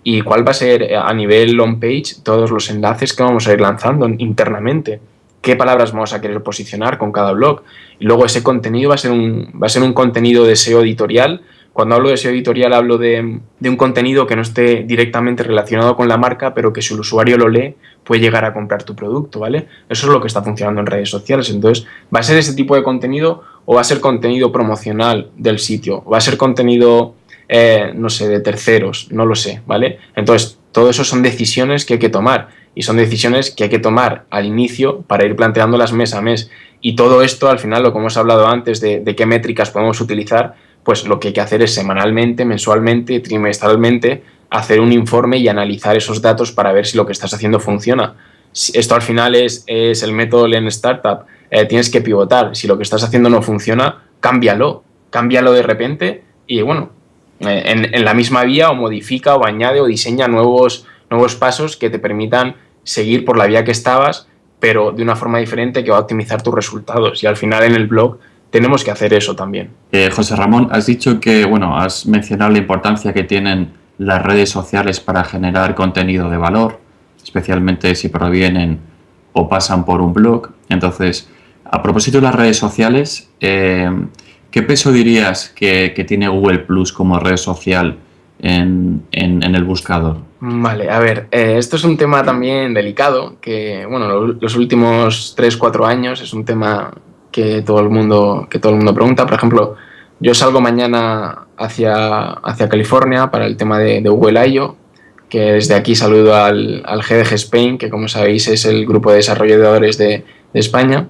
y cuál va a ser a nivel on-page todos los enlaces que vamos a ir lanzando internamente, qué palabras vamos a querer posicionar con cada blog. Y luego ese contenido va a ser un contenido de SEO editorial. Cuando hablo de SEO editorial hablo de un contenido que no esté directamente relacionado con la marca, pero que si el usuario lo lee puede llegar a comprar tu producto, ¿vale? Eso es lo que está funcionando en redes sociales. Entonces, ¿va a ser ese tipo de contenido o va a ser contenido promocional del sitio? ¿Va a ser contenido, de terceros? No lo sé, ¿vale? Entonces, todo eso son decisiones que hay que tomar, y son decisiones que hay que tomar al inicio para ir planteándolas mes a mes. Y todo esto, al final, lo que hemos hablado antes de qué métricas podemos utilizar, pues lo que hay que hacer es semanalmente, mensualmente, trimestralmente, hacer un informe y analizar esos datos para ver si lo que estás haciendo funciona. Esto al final es el método Lean Startup. Tienes que pivotar. Si lo que estás haciendo no funciona, cámbialo de repente y en la misma vía, o modifica o añade o diseña nuevos pasos que te permitan seguir por la vía que estabas pero de una forma diferente que va a optimizar tus resultados. Y al final en el blog tenemos que hacer eso también. José Ramón, has dicho que, has mencionado la importancia que tienen las redes sociales para generar contenido de valor, especialmente si provienen o pasan por un blog. Entonces, a propósito de las redes sociales, ¿qué peso dirías que tiene Google Plus como red social en el buscador? Vale, a ver, esto es un tema también delicado, que los últimos 3-4 años es un tema que todo el mundo pregunta. Por ejemplo, yo salgo mañana hacia California para el tema de Google I.O., que desde aquí saludo al GDG Spain, que como sabéis es el grupo de desarrolladores de España.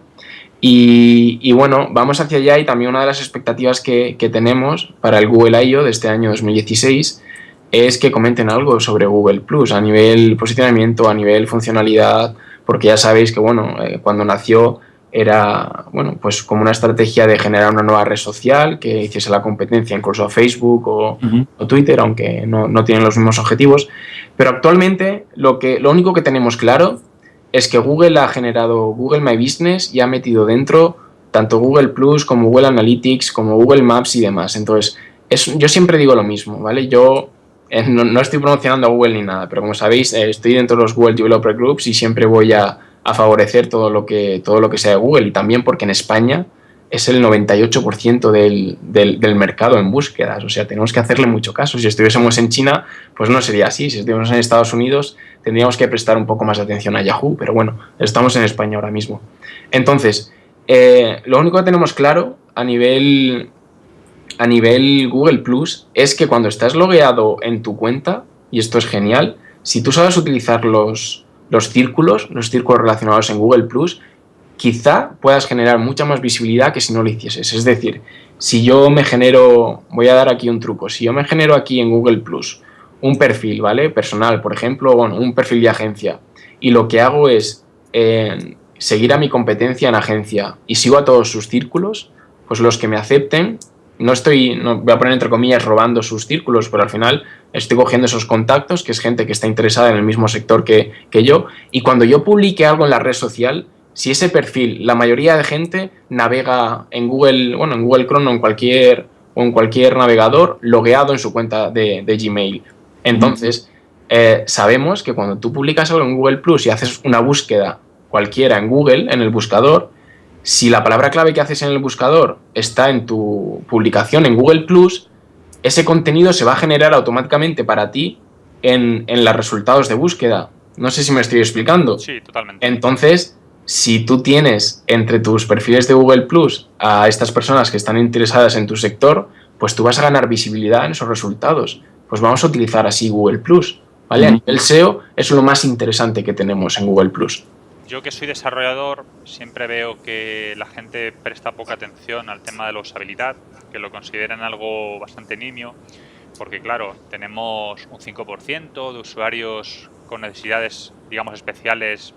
Y bueno, vamos hacia allá, y también una de las expectativas que tenemos para el Google I.O. de este año 2016 es que comenten algo sobre Google Plus a nivel posicionamiento, a nivel funcionalidad, porque ya sabéis que cuando nació era pues como una estrategia de generar una nueva red social que hiciese la competencia incluso a Facebook o Twitter, aunque no tienen los mismos objetivos. Pero actualmente lo único que tenemos claro es que Google ha generado Google My Business y ha metido dentro tanto Google Plus como Google Analytics, como Google Maps y demás. Entonces, yo siempre digo lo mismo, ¿vale? Yo no estoy promocionando a Google ni nada, pero como sabéis, estoy dentro de los Google Developer Groups y siempre voy a favorecer todo lo que sea de Google, y también porque en España es el 98% del mercado en búsquedas. O sea, tenemos que hacerle mucho caso. Si estuviésemos en China, pues no sería así. Si estuviésemos en Estados Unidos, tendríamos que prestar un poco más de atención a Yahoo, pero bueno, estamos en España ahora mismo. Entonces, lo único que tenemos claro a nivel Google Plus es que cuando estás logueado en tu cuenta, y esto es genial, si tú sabes utilizar los círculos relacionados en Google Plus, quizá puedas generar mucha más visibilidad que si no lo hicieses. Es decir, si yo me genero, voy a dar aquí un truco, si yo me genero aquí en Google Plus un perfil, ¿vale? Personal, por ejemplo, un perfil de agencia, y lo que hago es seguir a mi competencia en agencia y sigo a todos sus círculos, pues los que me acepten, no voy a poner entre comillas robando sus círculos, pero al final estoy cogiendo esos contactos, que es gente que está interesada en el mismo sector que yo, y cuando yo publique algo en la red social, si ese perfil, la mayoría de gente navega en Google, en Google Chrome o en cualquier navegador logueado en su cuenta de Gmail. Entonces, sabemos que cuando tú publicas algo en Google Plus y haces una búsqueda cualquiera en Google, en el buscador, si la palabra clave que haces en el buscador está en tu publicación en Google Plus, ese contenido se va a generar automáticamente para ti en los resultados de búsqueda. No sé si me estoy explicando. Sí, totalmente. Entonces, si tú tienes entre tus perfiles de Google Plus a estas personas que están interesadas en tu sector, pues tú vas a ganar visibilidad en esos resultados. Pues vamos a utilizar así Google Plus, ¿vale? A nivel SEO es lo más interesante que tenemos en Google Plus. Yo, que soy desarrollador, siempre veo que la gente presta poca atención al tema de la usabilidad, que lo consideran algo bastante nimio, porque claro, tenemos un 5% de usuarios con necesidades, digamos, especiales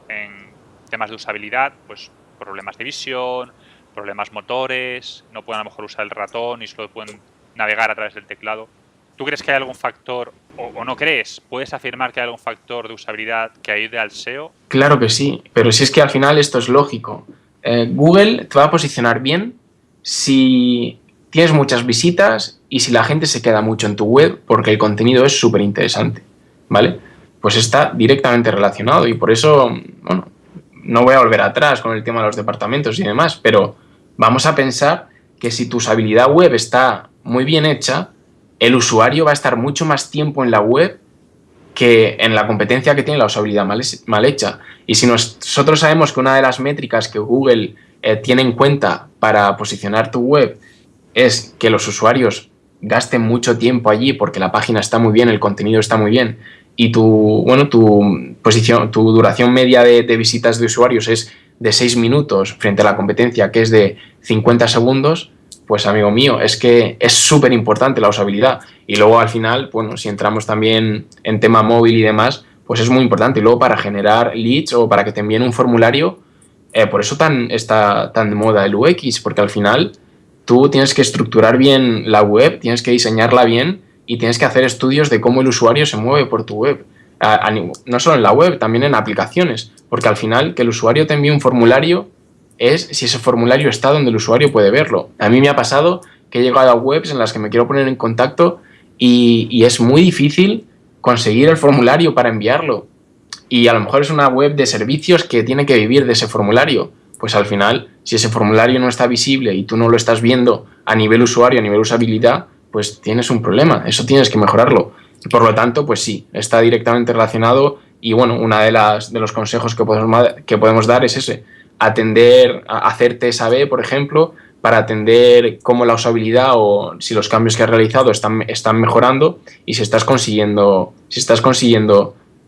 en temas de usabilidad, pues problemas de visión, problemas motores, no pueden a lo mejor usar el ratón y solo pueden navegar a través del teclado. ¿Tú crees que hay algún factor, o no crees, puedes afirmar que hay algún factor de usabilidad que ayude al SEO? Claro que sí, pero si es que al final esto es lógico. Google te va a posicionar bien si tienes muchas visitas y si la gente se queda mucho en tu web, porque el contenido es súper interesante, ¿vale? Pues está directamente relacionado, y por eso, no voy a volver atrás con el tema de los departamentos y demás, pero vamos a pensar que si tu usabilidad web está muy bien hecha, el usuario va a estar mucho más tiempo en la web que en la competencia que tiene la usabilidad mal hecha. Y si nosotros sabemos que una de las métricas que Google tiene en cuenta para posicionar tu web es que los usuarios gasten mucho tiempo allí porque la página está muy bien, el contenido está muy bien, y tu duración media de visitas de usuarios es de 6 minutos frente a la competencia, que es de 50 segundos, pues amigo mío, es que es súper importante la usabilidad. Y luego al final, si entramos también en tema móvil y demás, pues es muy importante. Y luego para generar leads o para que te envíen un formulario, por eso está tan de moda el UX, porque al final tú tienes que estructurar bien la web, tienes que diseñarla bien y tienes que hacer estudios de cómo el usuario se mueve por tu web. no solo en la web, también en aplicaciones, porque al final que el usuario te envíe un formulario es si ese formulario está donde el usuario puede verlo. A mí me ha pasado que he llegado a webs en las que me quiero poner en contacto y es muy difícil conseguir el formulario para enviarlo. Y a lo mejor es una web de servicios que tiene que vivir de ese formulario. Pues al final, si ese formulario no está visible y tú no lo estás viendo a nivel usuario, a nivel usabilidad, pues tienes un problema. Eso tienes que mejorarlo. Y por lo tanto, pues sí, está directamente relacionado. Y bueno, uno de los consejos que podemos dar es ese. Hacer test A/B, por ejemplo, para atender cómo la usabilidad o si los cambios que has realizado están mejorando y si estás consiguiendo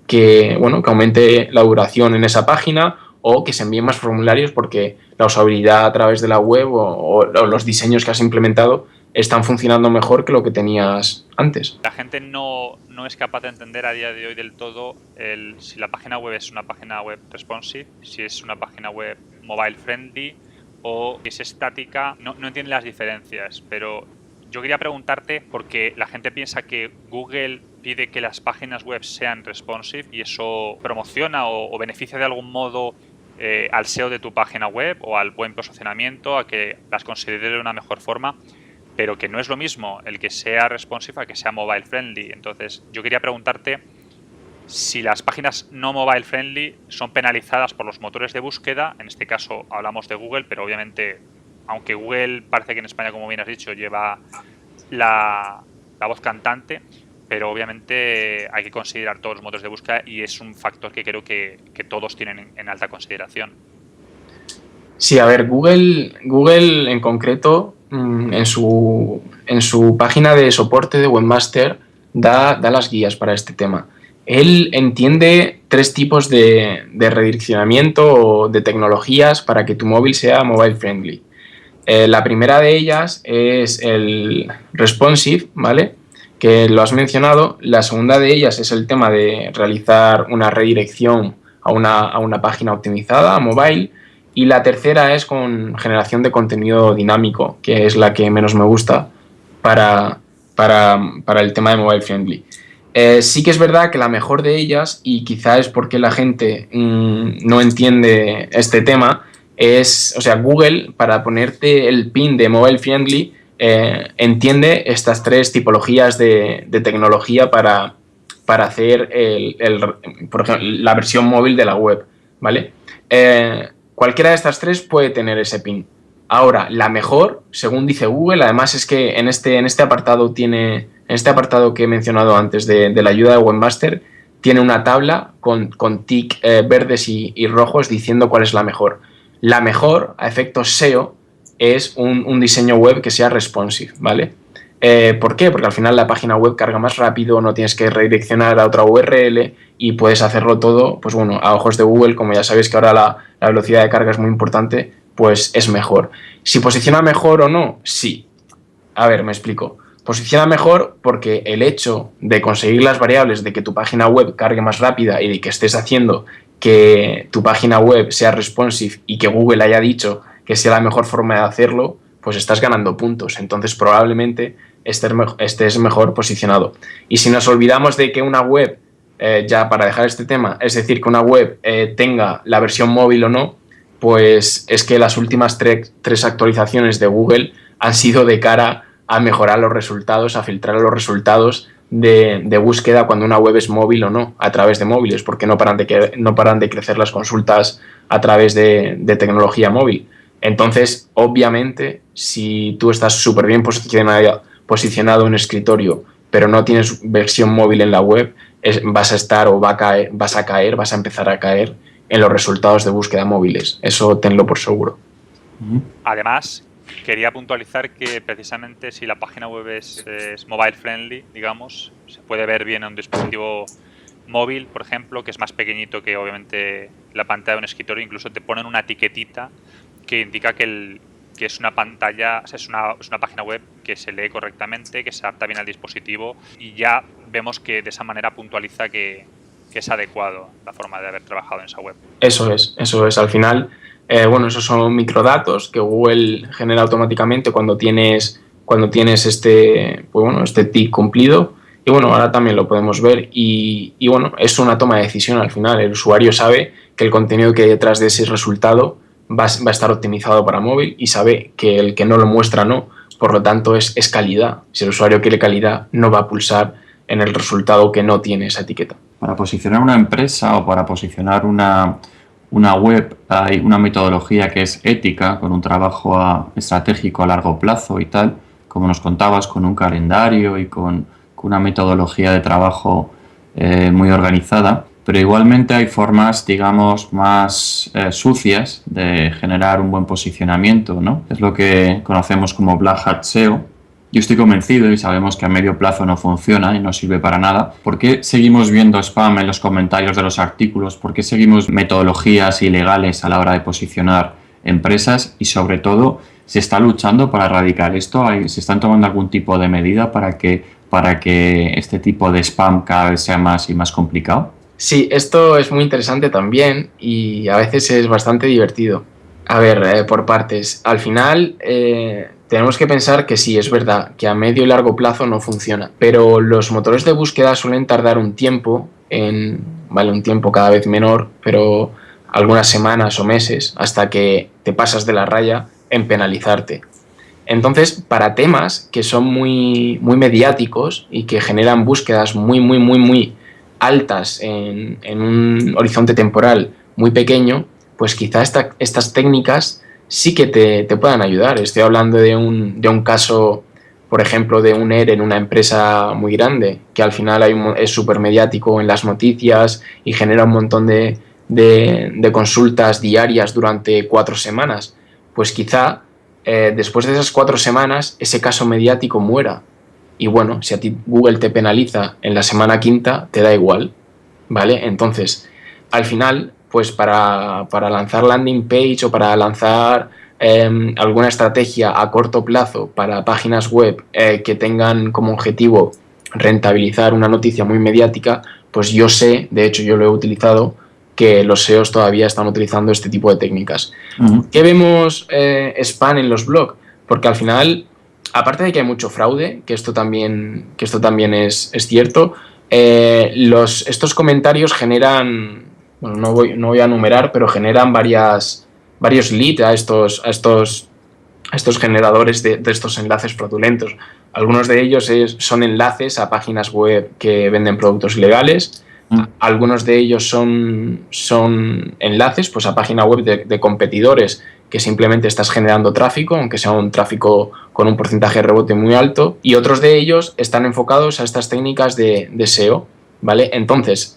que aumente la duración en esa página o que se envíen más formularios porque la usabilidad a través de la web o los diseños que has implementado están funcionando mejor que lo que tenías antes. La gente no es capaz de entender a día de hoy del todo si la página web es una página web responsive, si es una página web mobile friendly o si es estática. No entiende las diferencias, pero yo quería preguntarte porque la gente piensa que Google pide que las páginas web sean responsive y eso promociona o beneficia de algún modo al SEO de tu página web o al buen posicionamiento, a que las considere de una mejor forma, pero que no es lo mismo el que sea responsive a que sea mobile friendly. Entonces, yo quería preguntarte si las páginas no mobile friendly son penalizadas por los motores de búsqueda. En este caso hablamos de Google, pero obviamente, aunque Google parece que en España, como bien has dicho, lleva la voz cantante, pero obviamente hay que considerar todos los motores de búsqueda y es un factor que creo que todos tienen en alta consideración. Sí, a ver, Google en concreto, en su página de soporte de Webmaster, da las guías para este tema. Él entiende 3 tipos de redireccionamiento o de tecnologías para que tu móvil sea mobile friendly. La primera de ellas es el responsive, ¿vale?, que lo has mencionado. La segunda de ellas es el tema de realizar una redirección a una página optimizada, a mobile. Y la tercera es con generación de contenido dinámico, que es la que menos me gusta para el tema de mobile friendly. Sí que es verdad que la mejor de ellas, y quizá es porque la gente no entiende este tema, Google, para ponerte el pin de mobile friendly, entiende estas 3 tipologías de tecnología para hacer por ejemplo, la versión móvil de la web, ¿vale? Cualquiera de estas 3 puede tener ese pin. Ahora, la mejor, según dice Google, además es que en este apartado que he mencionado antes de la ayuda de Webmaster, tiene una tabla con tick verdes y rojos diciendo cuál es la mejor. La mejor, a efectos SEO, es un diseño web que sea responsive, ¿vale? ¿Por qué? Porque al final la página web carga más rápido, no tienes que redireccionar a otra URL y puedes hacerlo todo, pues bueno, a ojos de Google, como ya sabéis que ahora la velocidad de carga es muy importante, pues es mejor. ¿Si posiciona mejor o no? Sí. A ver, me explico. Posiciona mejor porque el hecho de conseguir las variables de que tu página web cargue más rápida y de que estés haciendo que tu página web sea responsive y que Google haya dicho que sea la mejor forma de hacerlo, pues estás ganando puntos. Entonces probablemente estés mejor posicionado. Y si nos olvidamos de que una web, ya para dejar este tema, es decir, que una web tenga la versión móvil o no, pues es que las últimas 3 actualizaciones de Google han sido de cara a mejorar los resultados, a filtrar los resultados de búsqueda cuando una web es móvil o no, a través de móviles, porque no paran de crecer las consultas a través de tecnología móvil. Entonces, obviamente, si tú estás súper bien posicionado en escritorio, pero no tienes versión móvil en la web, vas a empezar a caer en los resultados de búsqueda móviles. Eso tenlo por seguro. Además, quería puntualizar que precisamente si la página web es mobile friendly, digamos, se puede ver bien en un dispositivo móvil, por ejemplo, que es más pequeñito que obviamente la pantalla de un escritorio. Incluso te ponen una etiquetita que indica que es una pantalla, o sea, es una página web que se lee correctamente, que se adapta bien al dispositivo, y ya vemos que de esa manera puntualiza que es adecuado la forma de haber trabajado en esa web. Eso es. Al final, esos son microdatos que Google genera automáticamente cuando tienes este tick cumplido, Y bueno, ahora también lo podemos ver y bueno, es una toma de decisión al final. El usuario sabe que el contenido que hay detrás de ese resultado va a estar optimizado para móvil y sabe que el que no lo muestra no. Por lo tanto, es calidad. Si el usuario quiere calidad, no va a pulsar en el resultado que no tiene esa etiqueta. Para posicionar una empresa o para posicionar una web hay una metodología que es ética, con un trabajo estratégico a largo plazo y tal, como nos contabas, con un calendario y con una metodología de trabajo muy organizada. Pero igualmente hay formas, digamos, más sucias de generar un buen posicionamiento, ¿no? Es lo que conocemos como Black Hat SEO. Yo estoy convencido y sabemos que a medio plazo no funciona y no sirve para nada. ¿Por qué seguimos viendo spam en los comentarios de los artículos? ¿Por qué seguimos metodologías ilegales a la hora de posicionar empresas? Y sobre todo, ¿se está luchando para erradicar esto? ¿Se están tomando algún tipo de medida para que este tipo de spam cada vez sea más y más complicado? Sí, esto es muy interesante también y a veces es bastante divertido. A ver, por partes. Al final, tenemos que pensar que sí, es verdad, que a medio y largo plazo no funciona, pero los motores de búsqueda suelen tardar un tiempo vale, un tiempo cada vez menor, pero algunas semanas o meses hasta que te pasas de la raya en penalizarte. Entonces, para temas que son muy, muy mediáticos y que generan búsquedas muy, muy, muy, muy altas en un horizonte temporal muy pequeño, pues quizá estas técnicas sí que te puedan ayudar. Estoy hablando de un caso, por ejemplo, de un ERE en una empresa muy grande, que al final es súper mediático en las noticias y genera un montón de consultas diarias durante 4 semanas. Pues quizá después de esas 4 semanas ese caso mediático muera. Y bueno, si a ti Google te penaliza en la semana quinta, te da igual, ¿vale? Entonces, al final, pues para lanzar landing page o para lanzar alguna estrategia a corto plazo para páginas web que tengan como objetivo rentabilizar una noticia muy mediática, pues yo sé, de hecho yo lo he utilizado, que los SEOs todavía están utilizando este tipo de técnicas. Uh-huh. ¿Qué vemos spam en los blogs? Porque al final, aparte de que hay mucho fraude, que esto también es cierto, estos comentarios generan, bueno, no voy a enumerar, pero generan varios leads a estos generadores de estos enlaces fraudulentos. Algunos de ellos son enlaces a páginas web que venden productos ilegales. Algunos de ellos son enlaces pues, a página web de competidores que simplemente estás generando tráfico, aunque sea un tráfico con un porcentaje de rebote muy alto, y otros de ellos están enfocados a estas técnicas de SEO, ¿vale? Entonces,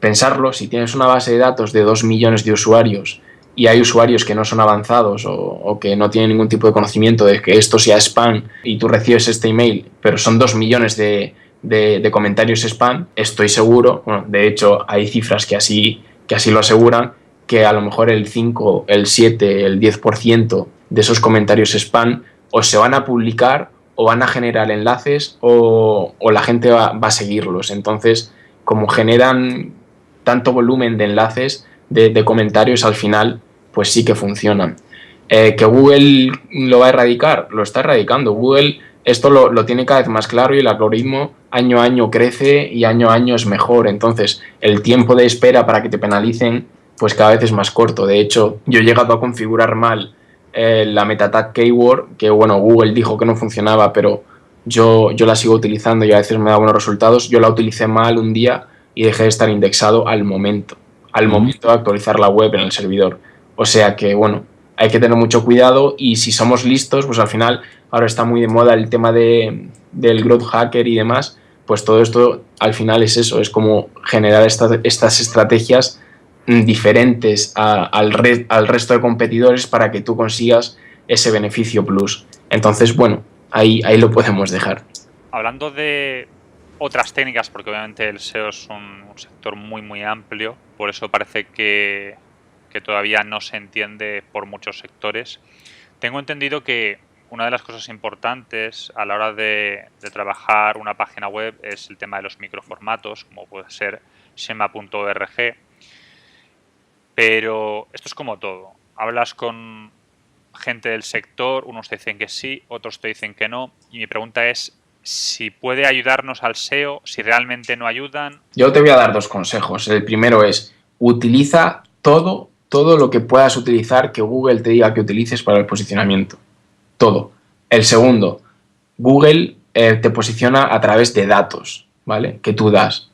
pensarlo, si tienes una base de datos de 2 millones de usuarios y hay usuarios que no son avanzados o que no tienen ningún tipo de conocimiento de que esto sea spam y tú recibes este email, pero son 2 millones de comentarios spam, estoy seguro, bueno, de hecho hay cifras que así lo aseguran, que a lo mejor el 5, el 7, el 10% de esos comentarios spam o se van a publicar o van a generar enlaces o la gente va a seguirlos. Entonces, como generan tanto volumen de enlaces, de comentarios al final, pues sí que funcionan. ¿Que Google lo va a erradicar? Lo está erradicando. Google esto lo tiene cada vez más claro y el algoritmo año a año crece y año a año es mejor. Entonces, el tiempo de espera para que te penalicen, pues cada vez es más corto. De hecho, yo he llegado a configurar mal la meta tag keyword, que bueno, Google dijo que no funcionaba, pero yo la sigo utilizando y a veces me da buenos resultados. Yo la utilicé mal un día y dejé de estar indexado al momento de actualizar la web en el servidor. O sea que, bueno, hay que tener mucho cuidado y si somos listos, pues al final ahora está muy de moda el tema del growth hacker y demás, pues todo esto al final es eso, es como generar estas estrategias diferentes al resto de competidores para que tú consigas ese beneficio plus. Entonces, bueno, ahí lo podemos dejar. Hablando de otras técnicas, porque obviamente el SEO es un sector muy muy amplio, por eso parece que todavía no se entiende por muchos sectores. Tengo entendido que una de las cosas importantes a la hora de trabajar una página web es el tema de los microformatos, como puede ser Shema.org, pero esto es como todo. Hablas con gente del sector, unos te dicen que sí, otros te dicen que no, y mi pregunta es, si puede ayudarnos al SEO, si realmente no ayudan. Yo te voy a dar 2 consejos. El primero es, utiliza todo lo que puedas utilizar que Google te diga que utilices para el posicionamiento. Todo. El segundo, Google te posiciona a través de datos, ¿vale? Que tú das.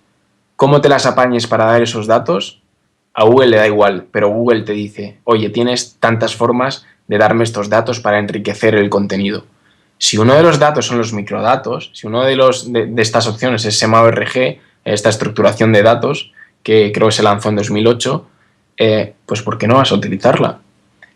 ¿Cómo te las apañes para dar esos datos? A Google le da igual, pero Google te dice, oye, tienes tantas formas de darme estos datos para enriquecer el contenido. Si uno de los datos son los microdatos, si uno de estas opciones es SEMAORG, esta estructuración de datos, que creo que se lanzó en 2008, pues ¿por qué no vas a utilizarla?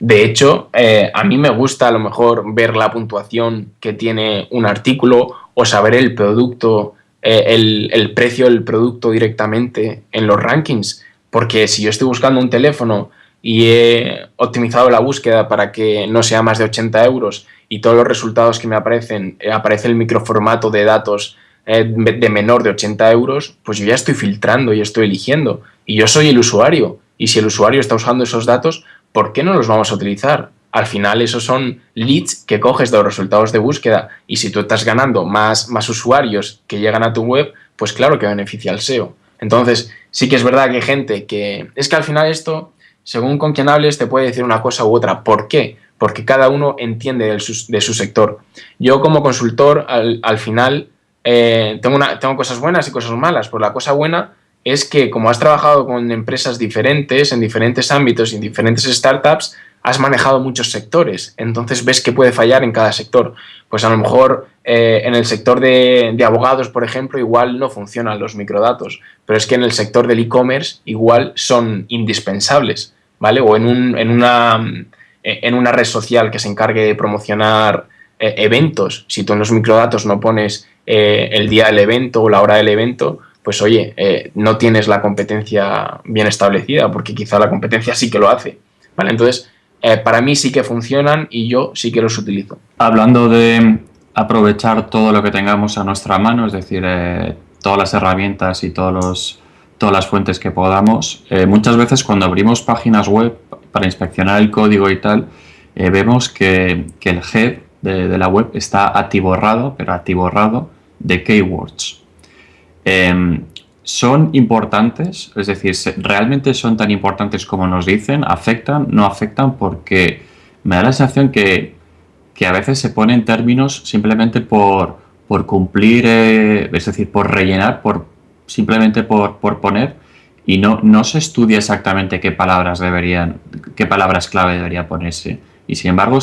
De hecho, a mí me gusta a lo mejor ver la puntuación que tiene un artículo o saber el producto, el precio del producto directamente en los rankings, porque si yo estoy buscando un teléfono y he optimizado la búsqueda para que no sea más de 80 euros y todos los resultados que me aparecen, aparece el microformato de datos de menor de 80 euros, pues yo ya estoy filtrando y estoy eligiendo. Y yo soy el usuario. Y si el usuario está usando esos datos, ¿por qué no los vamos a utilizar? Al final esos son leads que coges de los resultados de búsqueda y si tú estás ganando más usuarios que llegan a tu web, pues claro que beneficia al SEO. Entonces sí que es verdad que hay gente que... Es que al final esto, según con quien hables, te puede decir una cosa u otra. ¿Por qué? Porque cada uno entiende de su sector. Yo como consultor al final tengo cosas buenas y cosas malas. Pues la cosa buena es que como has trabajado con empresas diferentes, en diferentes ámbitos y en diferentes startups, has manejado muchos sectores, entonces ves qué puede fallar en cada sector. Pues a lo mejor en el sector de abogados, por ejemplo, igual no funcionan los microdatos, pero es que en el sector del e-commerce igual son indispensables, ¿vale? O en una red social que se encargue de promocionar eventos. Si tú en los microdatos no pones el día del evento o la hora del evento, pues oye, no tienes la competencia bien establecida, porque quizá la competencia sí que lo hace, ¿vale? Entonces, para mí sí que funcionan y yo sí que los utilizo. Hablando de aprovechar todo lo que tengamos a nuestra mano, es decir, todas las herramientas y todas las fuentes que podamos, muchas veces cuando abrimos páginas web para inspeccionar el código y tal, vemos que el head de la web está atiborrado de keywords. ¿Son importantes? Es decir, ¿realmente son tan importantes como nos dicen? ¿Afectan? ¿No afectan? Porque me da la sensación que a veces se ponen términos simplemente por cumplir, es decir, por rellenar, simplemente por poner, y no se estudia exactamente qué palabras clave debería ponerse. Y sin embargo,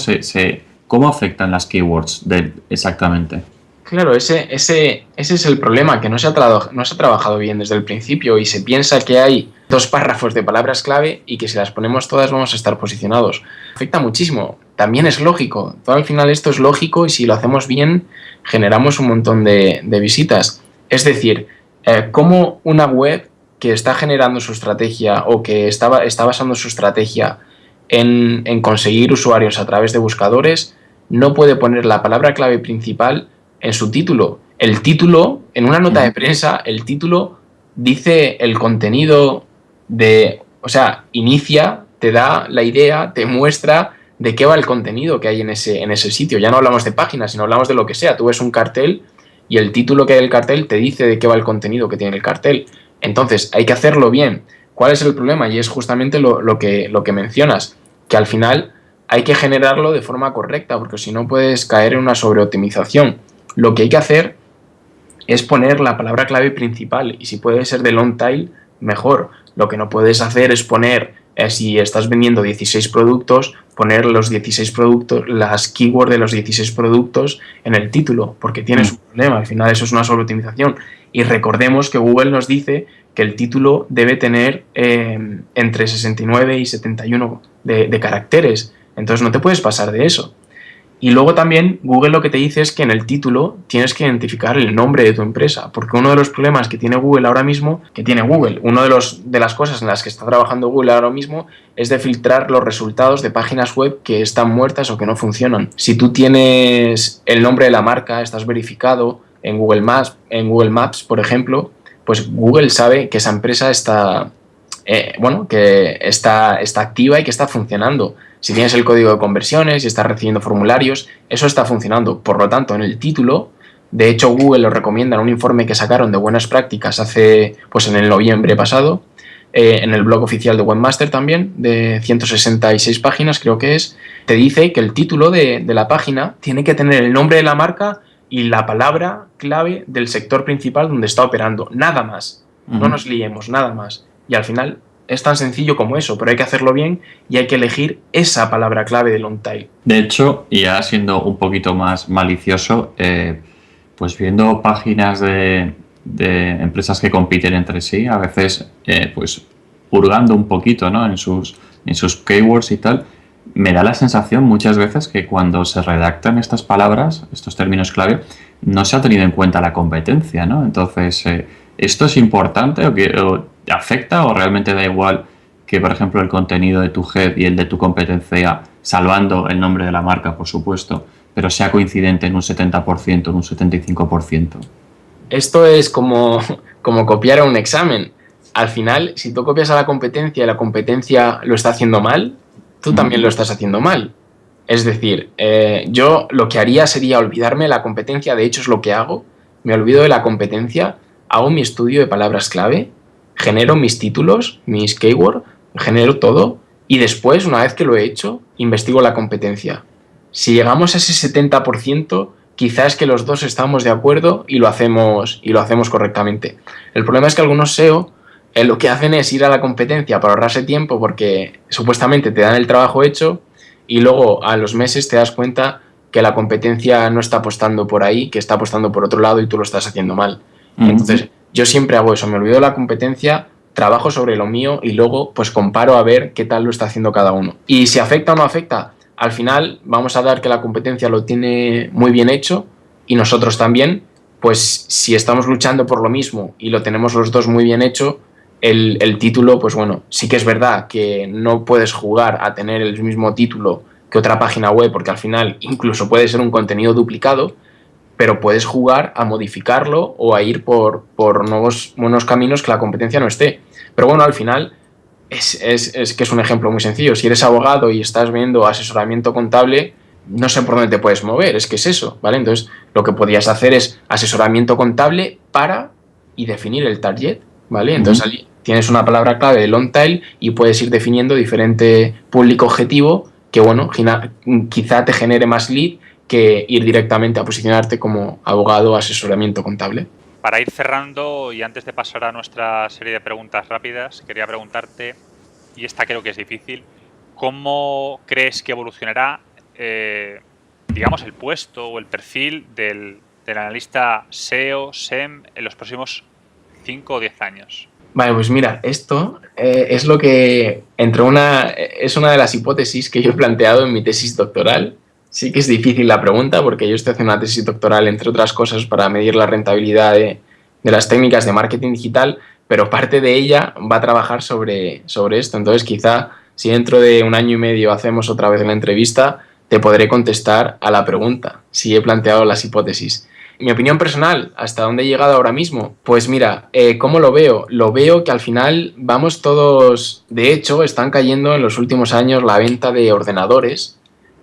¿cómo afectan las keywords exactamente? Claro, ese es el problema, que no se ha trabajado bien desde el principio y se piensa que hay 2 párrafos de palabras clave y que si las ponemos todas vamos a estar posicionados. Afecta muchísimo. También es lógico. Todo al final esto es lógico y si lo hacemos bien generamos un montón de visitas. Es decir, cómo una web que está generando su estrategia o que está basando su estrategia en conseguir usuarios a través de buscadores no puede poner la palabra clave principal en su título. El título, en una nota de prensa, el título dice el contenido inicia, te da la idea, te muestra de qué va el contenido que hay en ese sitio. Ya no hablamos de páginas, sino hablamos de lo que sea. Tú ves un cartel y el título que hay del cartel te dice de qué va el contenido que tiene el cartel. Entonces, hay que hacerlo bien. ¿Cuál es el problema? Y es justamente lo que mencionas, que al final hay que generarlo de forma correcta, porque si no puedes caer en una sobreoptimización. Lo que hay que hacer es poner la palabra clave principal y si puede ser de long tail, mejor. Lo que no puedes hacer es poner, si estás vendiendo 16 productos, poner los 16 productos, las keywords de los 16 productos en el título, porque tienes un problema. Al final eso es una sobreoptimización. Y recordemos que Google nos dice que el título debe tener entre 69 y 71 de caracteres. Entonces no te puedes pasar de eso. Y luego también Google lo que te dice es que en el título tienes que identificar el nombre de tu empresa, porque uno de los problemas que tiene Google ahora mismo, una de las cosas en las que está trabajando Google ahora mismo es de filtrar los resultados de páginas web que están muertas o que no funcionan. Si tú tienes el nombre de la marca, estás verificado en Google Maps, por ejemplo, pues Google sabe que esa empresa está activa y que está funcionando. Si tienes el código de conversiones y estás recibiendo formularios, eso está funcionando. Por lo tanto, en el título De hecho, Google lo recomienda en un informe que sacaron de buenas prácticas pues en el noviembre pasado, en el blog oficial de Webmaster también, de 166 páginas creo que es, te dice que el título de la página tiene que tener el nombre de la marca y la palabra clave del sector principal donde está operando, nada más. No nos liemos, nada más. Y al final es tan sencillo como eso, pero hay que hacerlo bien y hay que elegir esa palabra clave de long tail. De hecho, y ya siendo un poquito más malicioso, pues viendo páginas de empresas que compiten entre sí, a veces pues hurgando un poquito, ¿no? en sus keywords y tal, me da la sensación muchas veces que cuando se redactan estas palabras, estos términos clave, no se ha tenido en cuenta la competencia, ¿no? Entonces, ¿esto es importante o afecta o realmente da igual que, por ejemplo, el contenido de tu head y el de tu competencia, salvando el nombre de la marca, por supuesto, pero sea coincidente en un 70%, en un 75%? Esto es como copiar a un examen. Al final, si tú copias a la competencia y la competencia lo está haciendo mal, tú también lo estás haciendo mal. Es decir, yo lo que haría sería olvidarme de la competencia, de hecho es lo que hago, me olvido de la competencia, hago mi estudio de palabras clave, genero mis títulos, mis keywords, genero todo y después, una vez que lo he hecho, investigo la competencia. Si llegamos a ese 70%, quizás es que los dos estamos de acuerdo y lo hacemos correctamente. El problema es que algunos SEO lo que hacen es ir a la competencia para ahorrarse tiempo porque supuestamente te dan el trabajo hecho y luego a los meses te das cuenta que la competencia no está apostando por ahí, que está apostando por otro lado y tú lo estás haciendo mal. Entonces, yo siempre hago eso, me olvido de la competencia, trabajo sobre lo mío y luego pues comparo a ver qué tal lo está haciendo cada uno. Y si afecta o no afecta, al final vamos a dar que la competencia lo tiene muy bien hecho y nosotros también, pues si estamos luchando por lo mismo y lo tenemos los dos muy bien hecho, el título, pues bueno, sí que es verdad que no puedes jugar a tener el mismo título que otra página web porque al final incluso puede ser un contenido duplicado, pero puedes jugar a modificarlo o a ir por buenos caminos que la competencia no esté. Pero bueno, al final es que es un ejemplo muy sencillo. Si eres abogado y estás viendo asesoramiento contable, no sé por dónde te puedes mover, es que es eso, ¿vale? Entonces, lo que podrías hacer es asesoramiento contable y definir el target, ¿vale? Entonces, allí tienes una palabra clave de long tail y puedes ir definiendo diferente público objetivo que, bueno, quizá te genere más lead que ir directamente a posicionarte como abogado o asesoramiento contable. Para ir cerrando y antes de pasar a nuestra serie de preguntas rápidas, quería preguntarte, y esta creo que es difícil, ¿cómo crees que evolucionará, digamos, el puesto o el perfil del analista SEO, SEM en los próximos 5 o 10 años? Vale, pues mira, esto es lo que es una de las hipótesis que yo he planteado en mi tesis doctoral. Sí que es difícil la pregunta porque yo estoy haciendo una tesis doctoral, entre otras cosas, para medir la rentabilidad de las técnicas de marketing digital, pero parte de ella va a trabajar sobre esto. Entonces, quizá si dentro de 1 año y medio hacemos otra vez la entrevista, te podré contestar a la pregunta, si he planteado las hipótesis. Mi opinión personal, ¿hasta dónde he llegado ahora mismo? Pues mira, ¿cómo lo veo? Lo veo que al final vamos todos... De hecho, están cayendo en los últimos años la venta de ordenadores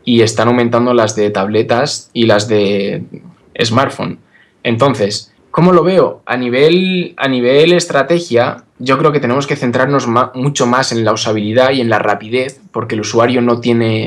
y están aumentando las de tabletas y las de smartphone. Entonces, ¿cómo lo veo? A nivel estrategia, yo creo que tenemos que centrarnos mucho más en la usabilidad y en la rapidez, porque el usuario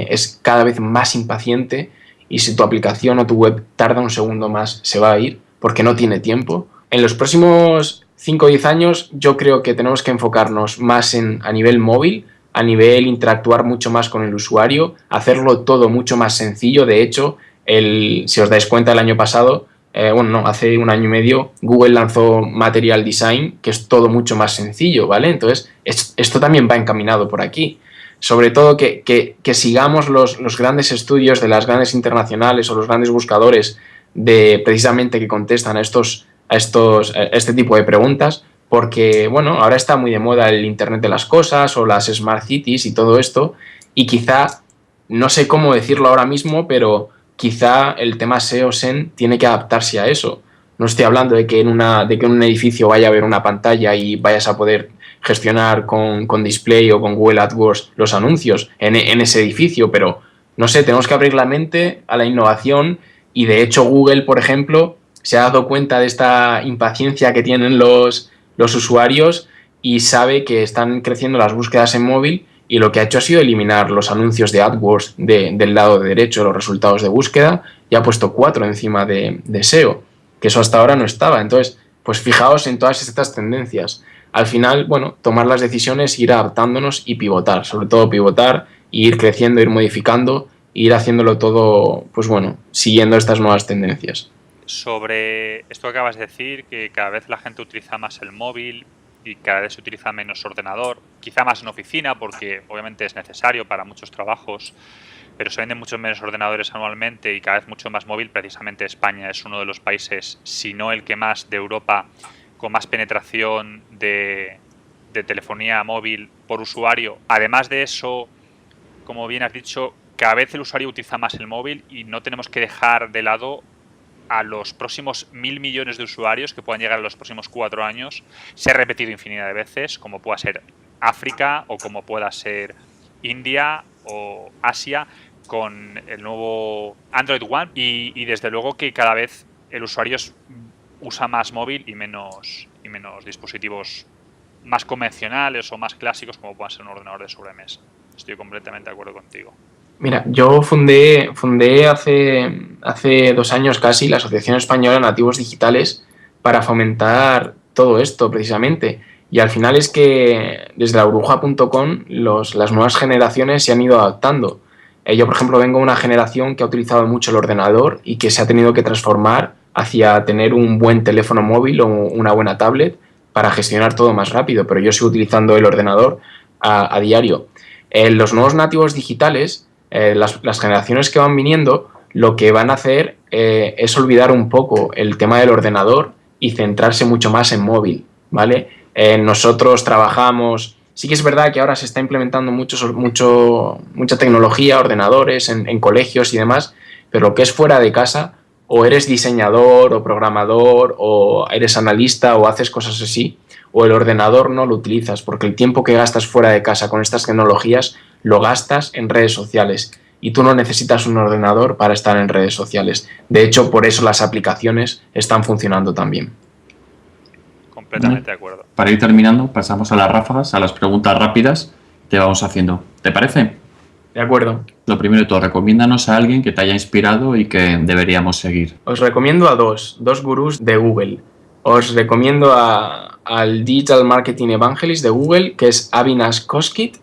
es cada vez más impaciente y si tu aplicación o tu web tarda un segundo más, se va a ir porque no tiene tiempo. En los próximos 5 o 10 años, yo creo que tenemos que enfocarnos más a nivel móvil, a nivel interactuar mucho más con el usuario, hacerlo todo mucho más sencillo. De hecho, si os dais cuenta, el año pasado, hace 1 año y medio, Google lanzó Material Design, que es todo mucho más sencillo, ¿vale? Entonces, esto también va encaminado por aquí. Sobre todo que sigamos los grandes estudios de las grandes internacionales o los grandes buscadores precisamente que contestan a este tipo de preguntas, porque, bueno, ahora está muy de moda el Internet de las cosas o las Smart Cities y todo esto, y quizá, no sé cómo decirlo ahora mismo, pero quizá el tema SEO-SEM tiene que adaptarse a eso. No estoy hablando de que en un edificio vaya a haber una pantalla y vayas a poder gestionar con Display o con Google AdWords los anuncios en ese edificio, pero, no sé, tenemos que abrir la mente a la innovación y, de hecho, Google, por ejemplo, se ha dado cuenta de esta impaciencia que tienen los usuarios y sabe que están creciendo las búsquedas en móvil, y lo que ha hecho ha sido eliminar los anuncios de AdWords del lado derecho, los resultados de búsqueda, y ha puesto 4 encima de SEO, que eso hasta ahora no estaba. Entonces, pues fijaos en todas estas tendencias. Al final, bueno, tomar las decisiones, ir adaptándonos y pivotar, sobre todo pivotar, ir creciendo, ir modificando, ir haciéndolo todo, pues bueno, siguiendo estas nuevas tendencias. Sobre esto que acabas de decir, que cada vez la gente utiliza más el móvil y cada vez se utiliza menos ordenador, quizá más en oficina porque obviamente es necesario para muchos trabajos, pero se venden muchos menos ordenadores anualmente y cada vez mucho más móvil. Precisamente España es uno de los países, si no el que más, de Europa con más penetración de telefonía móvil por usuario. Además de eso, como bien has dicho, cada vez el usuario utiliza más el móvil y no tenemos que dejar de lado a los próximos 1.000 millones de usuarios que puedan llegar en los próximos 4 años. Se ha repetido infinidad de veces, como pueda ser África o como pueda ser India o Asia, con el nuevo Android One, y desde luego que cada vez el usuario usa más móvil y menos dispositivos más convencionales o más clásicos como puedan ser un ordenador de sobremesa. Estoy completamente de acuerdo contigo. Mira, yo fundé hace 2 años casi la Asociación Española de Nativos Digitales para fomentar todo esto precisamente. Y al final es que desde laburbuja.com las nuevas generaciones se han ido adaptando. Yo, por ejemplo, vengo de una generación que ha utilizado mucho el ordenador y que se ha tenido que transformar hacia tener un buen teléfono móvil o una buena tablet para gestionar todo más rápido, pero yo sigo utilizando el ordenador a diario. Los nuevos nativos digitales, las generaciones que van viniendo, lo que van a hacer es olvidar un poco el tema del ordenador y centrarse mucho más en móvil, ¿vale? Nosotros trabajamos, sí que es verdad que ahora se está implementando mucha tecnología, ordenadores en colegios y demás, pero lo que es fuera de casa, o eres diseñador o programador o eres analista o haces cosas así, o el ordenador no lo utilizas, porque el tiempo que gastas fuera de casa con estas tecnologías lo gastas en redes sociales y tú no necesitas un ordenador para estar en redes sociales. De hecho, por eso las aplicaciones están funcionando tan bien. Completamente de acuerdo. Para ir terminando, pasamos a las ráfagas, a las preguntas rápidas que vamos haciendo. ¿Te parece? De acuerdo. Lo primero de todo, recomiéndanos a alguien que te haya inspirado y que deberíamos seguir. Os recomiendo a dos gurús de Google. Os recomiendo al Digital Marketing Evangelist de Google, que es Avinash Koskit,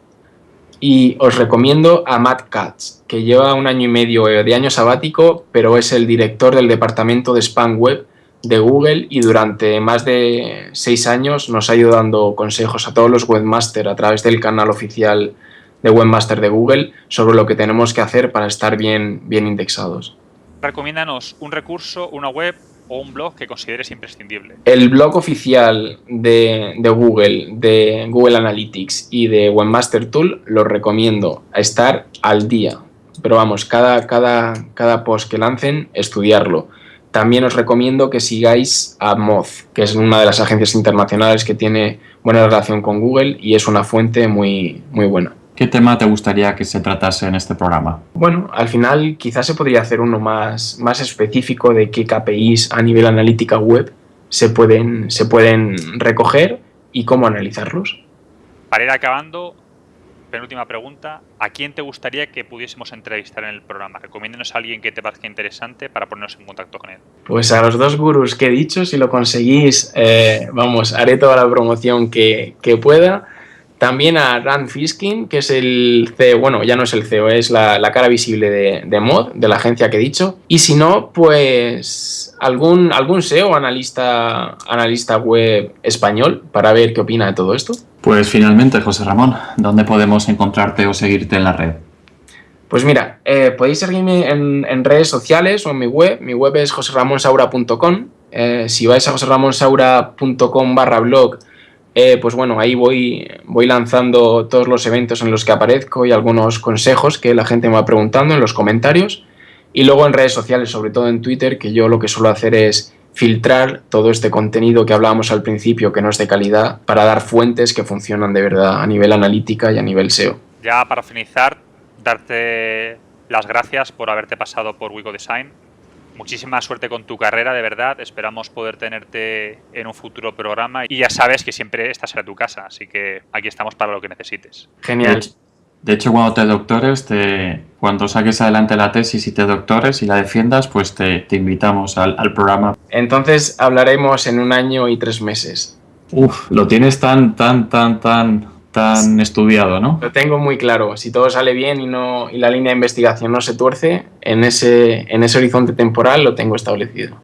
y os recomiendo a Matt Katz, que lleva 1 año y medio de año sabático, pero es el director del departamento de Spam Web de Google y durante más de 6 años nos ha ido dando consejos a todos los webmasters a través del canal oficial de Webmaster de Google sobre lo que tenemos que hacer para estar bien indexados. Recomiéndanos un recurso, una web o un blog que consideres imprescindible. El blog oficial de Google, de Google Analytics y de Webmaster Tool lo recomiendo a estar al día. Pero vamos, cada post que lancen, estudiarlo. También os recomiendo que sigáis a Moz, que es una de las agencias internacionales que tiene buena relación con Google y es una fuente muy buena. ¿Qué tema te gustaría que se tratase en este programa? Bueno, al final quizás se podría hacer uno más específico de qué KPIs a nivel analítica web se pueden recoger y cómo analizarlos. Para ir acabando, penúltima pregunta, ¿a quién te gustaría que pudiésemos entrevistar en el programa? Recomiéndanos a alguien que te parezca interesante para ponernos en contacto con él. Pues a los 2 gurús que he dicho, si lo conseguís, haré toda la promoción que pueda. También a Rand Fishkin, que es el CEO, bueno, ya no es el CEO, es la cara visible de Mod, de la agencia que he dicho. Y si no, pues algún SEO o analista web español para ver qué opina de todo esto. Pues finalmente, José Ramón, ¿dónde podemos encontrarte o seguirte en la red? Pues mira, podéis seguirme en redes sociales o en mi web. Mi web es joseраmonsaura.com. Si vais a joseраmonsaura.com/blog, pues bueno, ahí voy lanzando todos los eventos en los que aparezco y algunos consejos que la gente me va preguntando en los comentarios. Y luego en redes sociales, sobre todo en Twitter, que yo lo que suelo hacer es filtrar todo este contenido que hablábamos al principio, que no es de calidad, para dar fuentes que funcionan de verdad a nivel analítica y a nivel SEO. Ya para finalizar, darte las gracias por haberte pasado por Wigo Design. muchísima suerte con tu carrera, de verdad. Esperamos poder tenerte en un futuro programa y ya sabes que siempre esta será tu casa, así que aquí estamos para lo que necesites. Genial. De hecho, cuando te doctores, cuando saques adelante la tesis y te doctores y la defiendas, pues te invitamos al programa. Entonces hablaremos en 1 año y 3 meses. Uf, lo tienes tan estudiado, ¿no? Lo tengo muy claro. Si todo sale bien y la línea de investigación no se tuerce, en ese horizonte temporal lo tengo establecido.